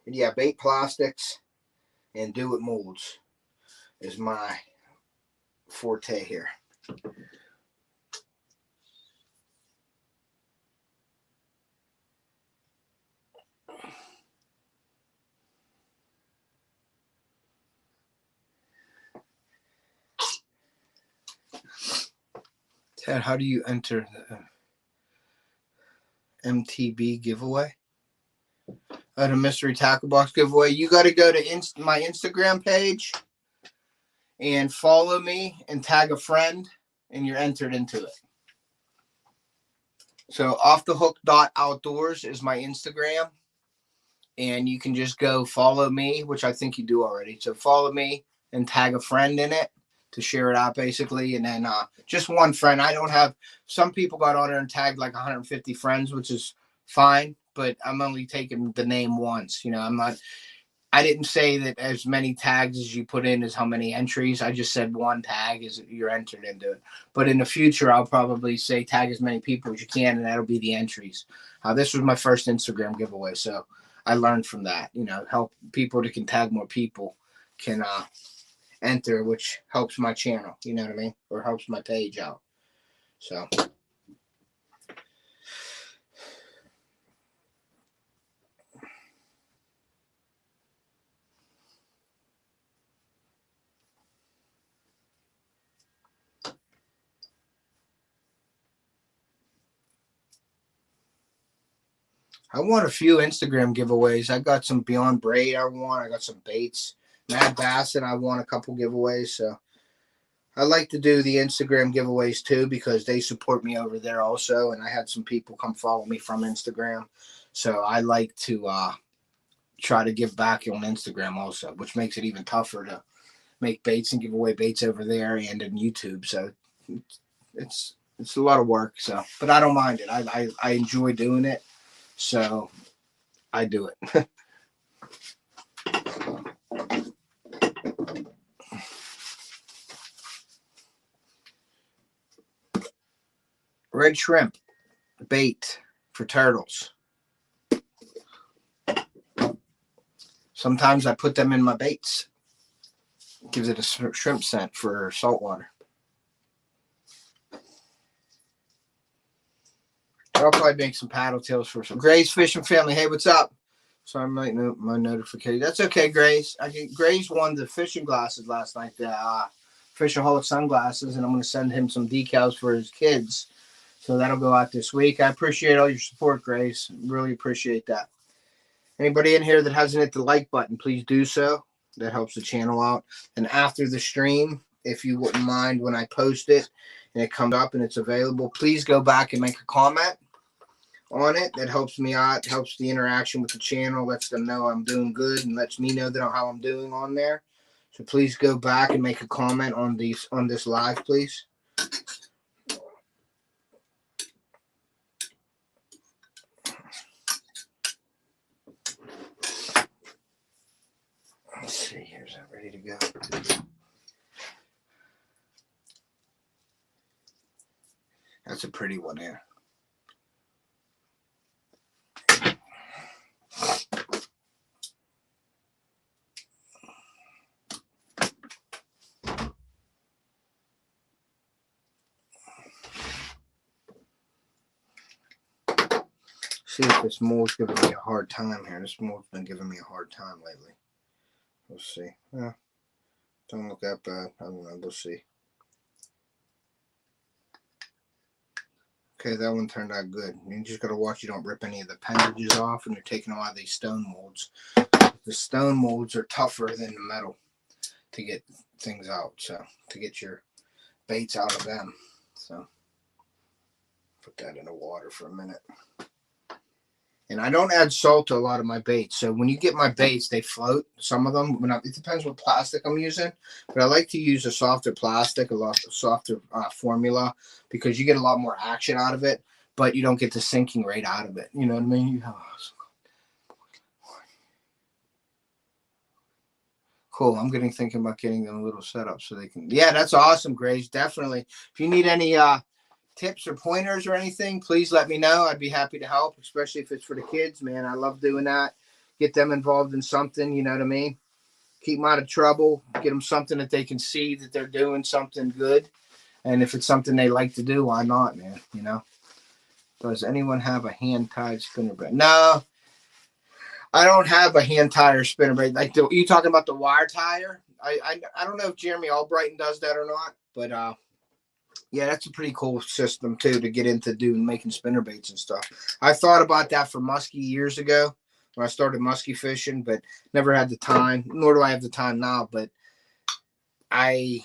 Yeah, bait plastics and do-it molds is my forte here. Ted, how do you enter the MTB giveaway? The mystery tackle box giveaway. You got to go to my Instagram page and follow me and tag a friend, and you're entered into it. So offthehook.outdoors is my Instagram, and you can just go follow me, which I think you do already. So follow me and tag a friend in it to share it out basically. And then just one friend. I don't have, some people got on there and tagged like 150 friends, which is fine, but I'm only taking the name once. You know, I didn't say that as many tags as you put in is how many entries. I just said one tag is you're entered into it. But in the future, I'll probably say tag as many people as you can, and that'll be the entries. This was my first Instagram giveaway, so I learned from that. You know, help people that can tag more people can enter, which helps my channel. You know what I mean? Or helps my page out. So. I won a few Instagram giveaways. I got some Beyond Braid I won. I got some baits. Mad Bassett, I won a couple giveaways. So I like to do the Instagram giveaways too because they support me over there also. And I had some people come follow me from Instagram. So I like to try to give back on Instagram also, which makes it even tougher to make baits and give away baits over there and in YouTube. So it's a lot of work. So, but I don't mind it. I enjoy doing it. So I do it. Red shrimp bait for turtles. Sometimes I put them in my baits. It gives it a shrimp scent for saltwater. I'll probably make some paddle tails for some. Gray's Fishing Family. Hey, what's up? So I might know my notification. That's okay, Grace. Grace won the fishing glasses last night, the Fisherholic sunglasses, and I'm going to send him some decals for his kids. So that'll go out this week. I appreciate all your support, Grace. Really appreciate that. Anybody in here that hasn't hit the like button, please do so. That helps the channel out. And after the stream, if you wouldn't mind when I post it and it comes up and it's available, please go back and make a comment on it. That helps me out, helps the interaction with the channel, lets them know I'm doing good, and lets me know that how I'm doing on there. So please go back and make a comment on this live, please. Let's see, here's that ready to go. That's a pretty one there. See if this mole's giving me a hard time here. This mole's been giving me a hard time lately. We'll see. Don't look that bad. I don't know. We'll see. Okay, that one turned out good. You just got to watch you don't rip any of the appendages off, and you're taking a lot of these stone molds. The stone molds are tougher than the metal to get things out, so to get your baits out of them. So put that in the water for a minute. And I don't add salt to a lot of my baits. So when you get my baits, they float. Some of them, it depends what plastic I'm using. But I like to use a softer plastic, a lot softer formula, because you get a lot more action out of it, but you don't get the sinking rate out of it. You know what I mean? Cool. I'm thinking about getting them a little setup so they can. Yeah, that's awesome, Grace. Definitely. If you need any tips or pointers or anything, please let me know. I'd be happy to help, especially if it's for the kids, man. I love doing that. Get them involved in something, you know what I mean? Keep them out of trouble. Get them something that they can see that they're doing something good. And if it's something they like to do, why not, man? You know? Does anyone have a hand-tied spinnerbait? No, I don't have a hand-tied or spinnerbait. Like, you talking about the wire tire? I don't know if Jeremy Albrighton does that or not, but yeah, that's a pretty cool system too to get into making spinnerbaits and stuff. I thought about that for muskie years ago when I started muskie fishing, but never had the time. Nor do I have the time now. But I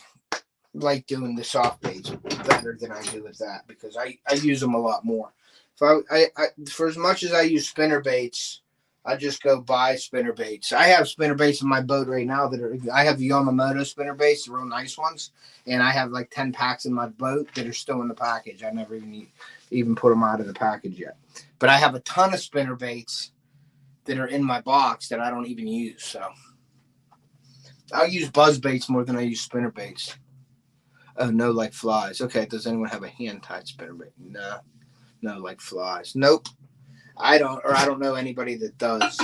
like doing the soft baits better than I do with that because I use them a lot more. So I for as much as I use spinnerbaits, I just go buy spinnerbaits. I have spinnerbaits in my boat right now I have the Yamamoto spinnerbaits, the real nice ones, and I have like 10 packs in my boat that are still in the package. I never even put them out of the package yet. But I have a ton of spinnerbaits that are in my box that I don't even use. So I'll use buzz baits more than I use spinnerbaits. Oh, no, like flies. Okay, does anyone have a hand-tied spinnerbait? No, like flies. Nope. I don't know anybody that does.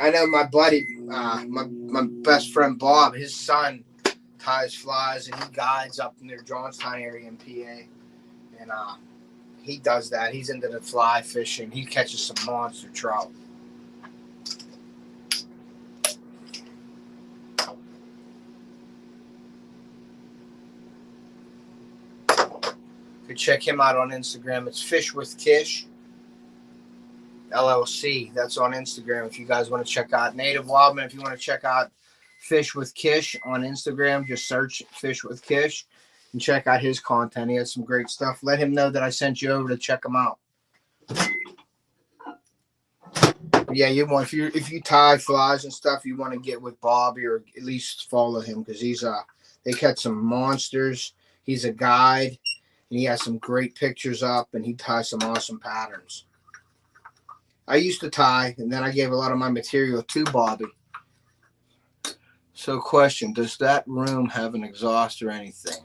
I know my buddy, my best friend Bob, his son ties flies and he guides up in their Johnstown area in PA. And he does that. He's into the fly fishing. He catches some monster trout. You could check him out on Instagram. It's Fish with Kish LLC. That's on Instagram if you guys want to check out Native Wildman. If you want to check out Fish with Kish on Instagram, just search Fish with Kish and check out his content. He has some great stuff. Let him know that I sent you over to check him out. Yeah, if you tie flies and stuff, you want to get with Bobby or at least follow him because they catch some monsters. He's a guide and he has some great pictures up and he ties some awesome patterns. I used to tie, and then I gave a lot of my material to Bobby. So question, does that room have an exhaust or anything?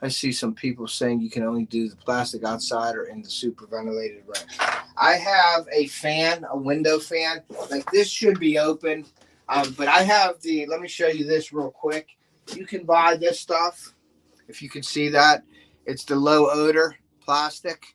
I see some people saying you can only do the plastic outside or in the super ventilated room. I have a fan, a window fan. Like this should be opened. But I have let me show you this real quick. You can buy this stuff. If you can see that, it's the low odor plastic.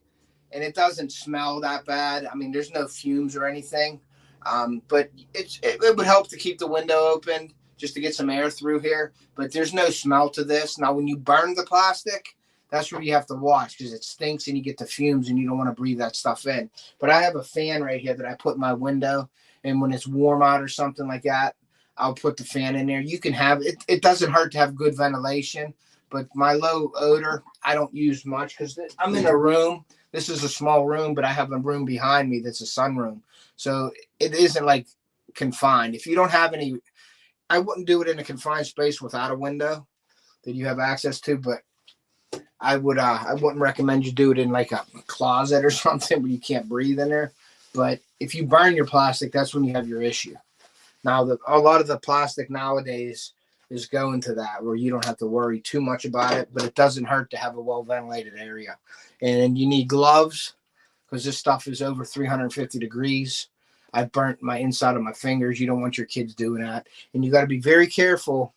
And it doesn't smell that bad. I mean, there's no fumes or anything. But it would help to keep the window open just to get some air through here. But there's no smell to this. Now, when you burn the plastic, that's where you have to watch because it stinks and you get the fumes and you don't want to breathe that stuff in. But I have a fan right here that I put in my window. And when it's warm out or something like that, I'll put the fan in there. You can have it. It doesn't hurt to have good ventilation. But my low odor, I don't use much because I'm in a room. This is a small room, but I have a room behind me that's a sunroom. So it isn't like confined. If you don't have any, I wouldn't do it in a confined space without a window that you have access to, but I wouldn't recommend you do it in like a closet or something where you can't breathe in there. But if you burn your plastic, that's when you have your issue. Now, a lot of the plastic nowadays is going to that where you don't have to worry too much about it, but it doesn't hurt to have a well-ventilated area. And you need gloves because this stuff is over 350 degrees. I've burnt my inside of my fingers. You don't want your kids doing that. And you got to be very careful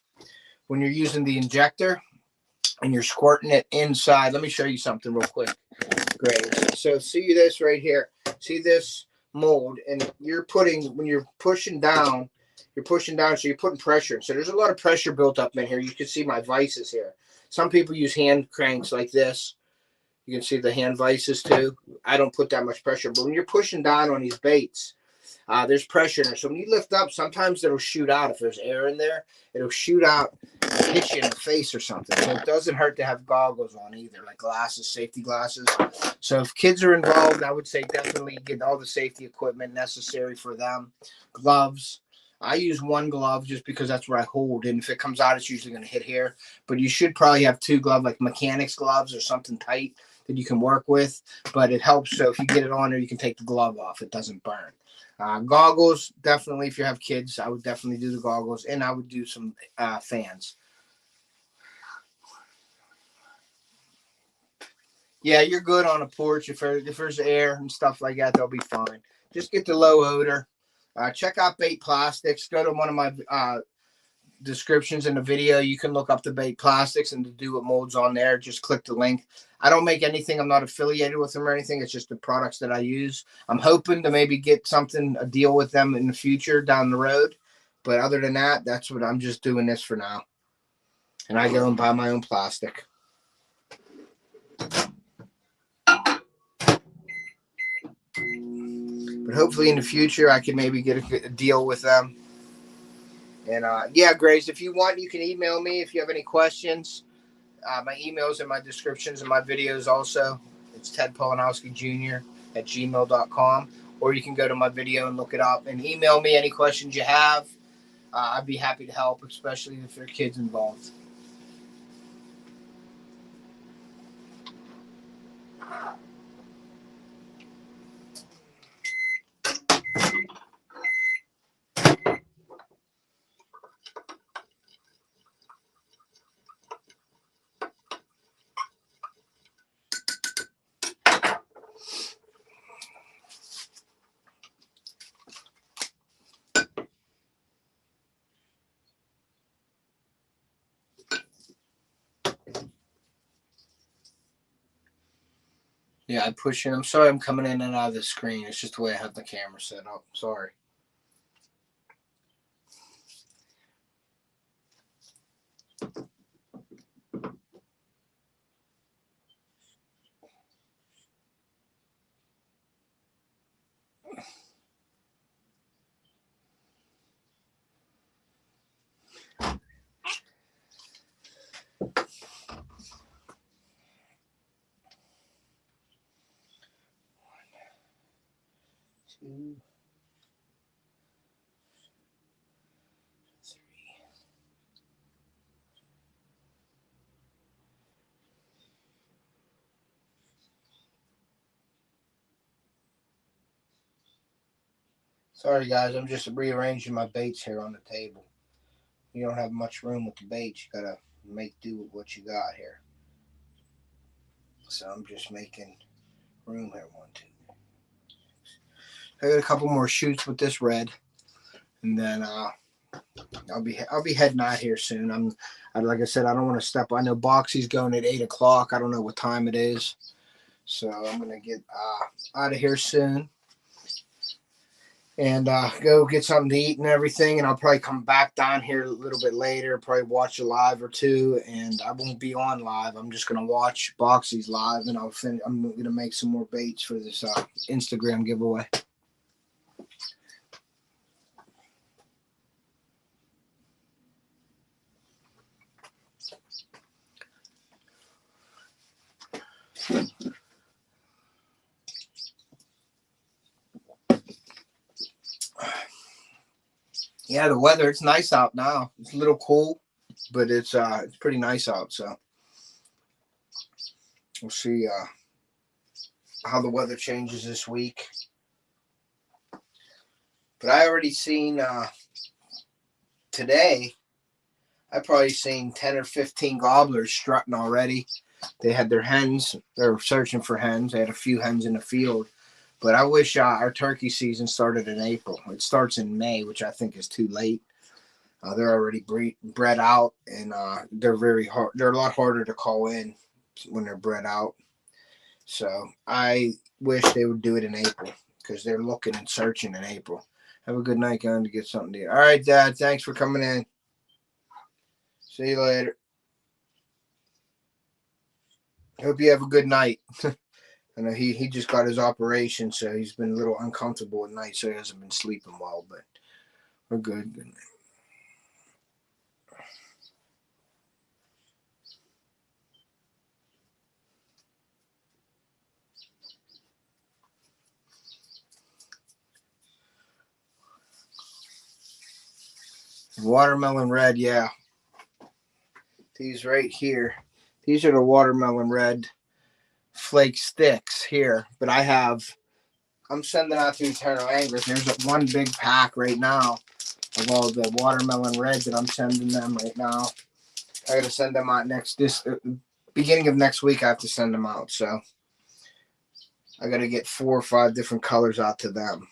when you're using the injector and you're squirting it inside. Let me show you something real quick. Great. So see this right here. See this mold, and when you're pushing down, so you're putting pressure. So there's a lot of pressure built up in here. You can see my vices here. Some people use hand cranks like this. You can see the hand vices too. I don't put that much pressure, but when you're pushing down on these baits, there's pressure in there. So when you lift up, sometimes it'll shoot out. If there's air in there, it'll shoot out and hit you in the face or something. So it doesn't hurt to have goggles on either, like glasses, safety glasses. So if kids are involved, I would say definitely get all the safety equipment necessary for them. Gloves. I use one glove just because that's where I hold. And if it comes out, it's usually going to hit here. But you should probably have two gloves, like mechanics gloves or something tight that you can work with. But it helps. So if you get it on there, you can take the glove off. It doesn't burn. Goggles, definitely. If you have kids, I would definitely do the goggles. And I would do some fans. Yeah, you're good on a porch. If there's air and stuff like that, they'll be fine. Just get the low odor. Check out Bait Plastics. Go to one of my descriptions in the video. You can look up the Bait Plastics and do what molds on there. Just click the link. I don't make anything. I'm not affiliated with them or anything. It's just the products that I use. I'm hoping to maybe get a deal with them in the future down the road. But other than that, that's what I'm just doing this for now. And I go and buy my own plastic. But hopefully in the future, I can maybe get a deal with them. And yeah, Grace, if you want, you can email me if you have any questions. My email's in my descriptions and my videos also. It's tedpolanowskijr@gmail.com. Or you can go to my video and look it up and email me any questions you have. I'd be happy to help, especially if there are kids involved. Yeah, I push in. I'm sorry I'm coming in and out of the screen. It's just the way I have the camera set up. Sorry. Two, three. Sorry, guys. I'm just rearranging my baits here on the table. You don't have much room with the baits. You got to make do with what you got here. So I'm just making room here. 1, 2. I got a couple more shoots with this red, and then I'll be heading out here soon. Like I said, I don't want to step. I know Boxy's going at 8 o'clock. I don't know what time it is, so I'm gonna get out of here soon and go get something to eat and everything. And I'll probably come back down here a little bit later, probably watch a live or two. And I won't be on live. I'm just gonna watch Boxy's live, and I'm gonna make some more baits for this Instagram giveaway. Yeah, the weather, it's nice out now. It's a little cool, but it's pretty nice out. So we'll see how the weather changes this week. But I already seen today, I probably seen 10 or 15 gobblers strutting already. They had their hens. They were searching for hens. They had a few hens in the field. But I wish our turkey season started in April. It starts in May, which I think is too late. They're already bred out, and they're very hard. They're a lot harder to call in when they're bred out. So I wish they would do it in April, because they're looking and searching in April. Have a good night, going to get something to eat. All right, Dad. Thanks for coming in. See you later. Hope you have a good night. I know he just got his operation, so he's been a little uncomfortable at night, so he hasn't been sleeping well, but we're good. Good night. Watermelon red, yeah. These right here. These are the watermelon red flake sticks here, but I'm sending out to Eternal Anglers. There's one big pack right now of all the watermelon red that I'm sending them right now. I got to send them out beginning of next week. I have to send them out, so I got to get 4 or 5 different colors out to them.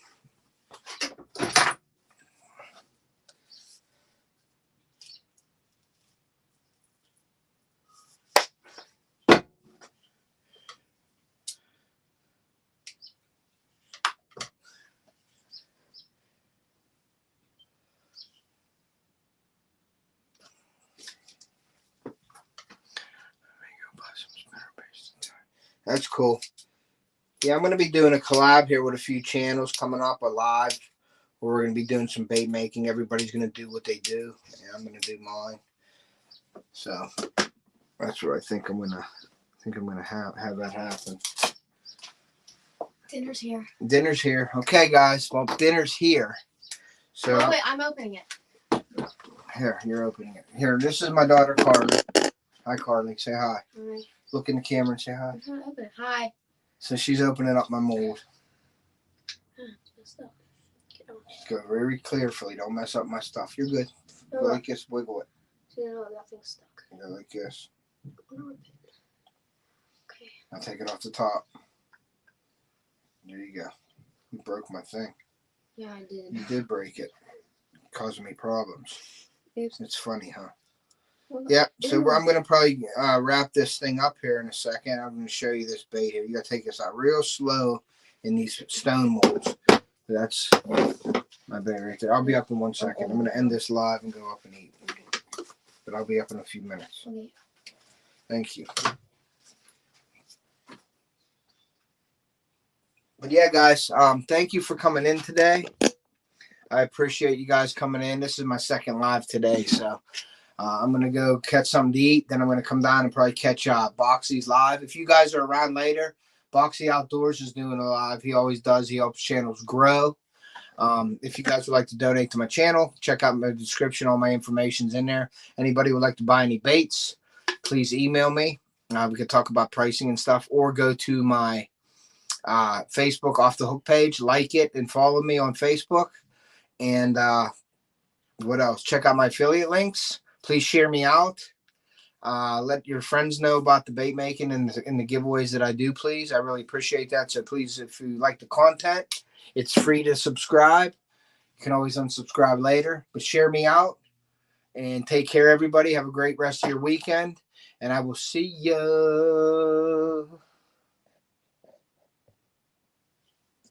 That's cool. Yeah, I'm going to be doing a collab here with a few channels coming up live, where we're going to be doing some bait making. Everybody's going to do what they do, and I'm going to do mine. So that's where I think I'm going to have that happen. Dinner's here. Dinner's here. Okay, guys. Well, dinner's here. So oh, wait, I'm opening it. Here, you're opening it. Here, this is my daughter, Carly. Hi, Carly. Say hi. Hi. Look in the camera and say hi. I'm trying to open it. Hi. So she's opening up my mold. Go very carefully. Don't mess up my stuff. You're good. Go like this. Wiggle it. See, no, nothing's stuck. Go like this. Okay. I'll take it off the top. There you go. You broke my thing. Yeah, I did. You did break it. Causing me problems. Oops. It's funny, huh? Well, Yeah, so I'm going to probably wrap this thing up here in a second. I'm going to show you this bait here. You got to take this out real slow in these stone molds. That's my bait right there. I'll be up in 1 second. I'm going to end this live and go up and eat. But I'll be up in a few minutes. Okay. Thank you. But yeah, guys, thank you for coming in today. I appreciate you guys coming in. This is my second live today, so I'm going to go catch something to eat. Then I'm going to come down and probably catch Boxy's live. If you guys are around later, Boxy Outdoors is doing a live. He always does. He helps channels grow. If you guys would like to donate to my channel, check out my description. All my information's in there. Anybody would like to buy any baits, please email me. We could talk about pricing and stuff, or go to my Facebook Off the Hook page, like it, and follow me on Facebook. And what else? Check out my affiliate links. Please share me out. Let your friends know about the bait making and the giveaways that I do, please. I really appreciate that. So please, if you like the content, it's free to subscribe. You can always unsubscribe later, but share me out and take care, everybody. Have a great rest of your weekend, and I will see ya.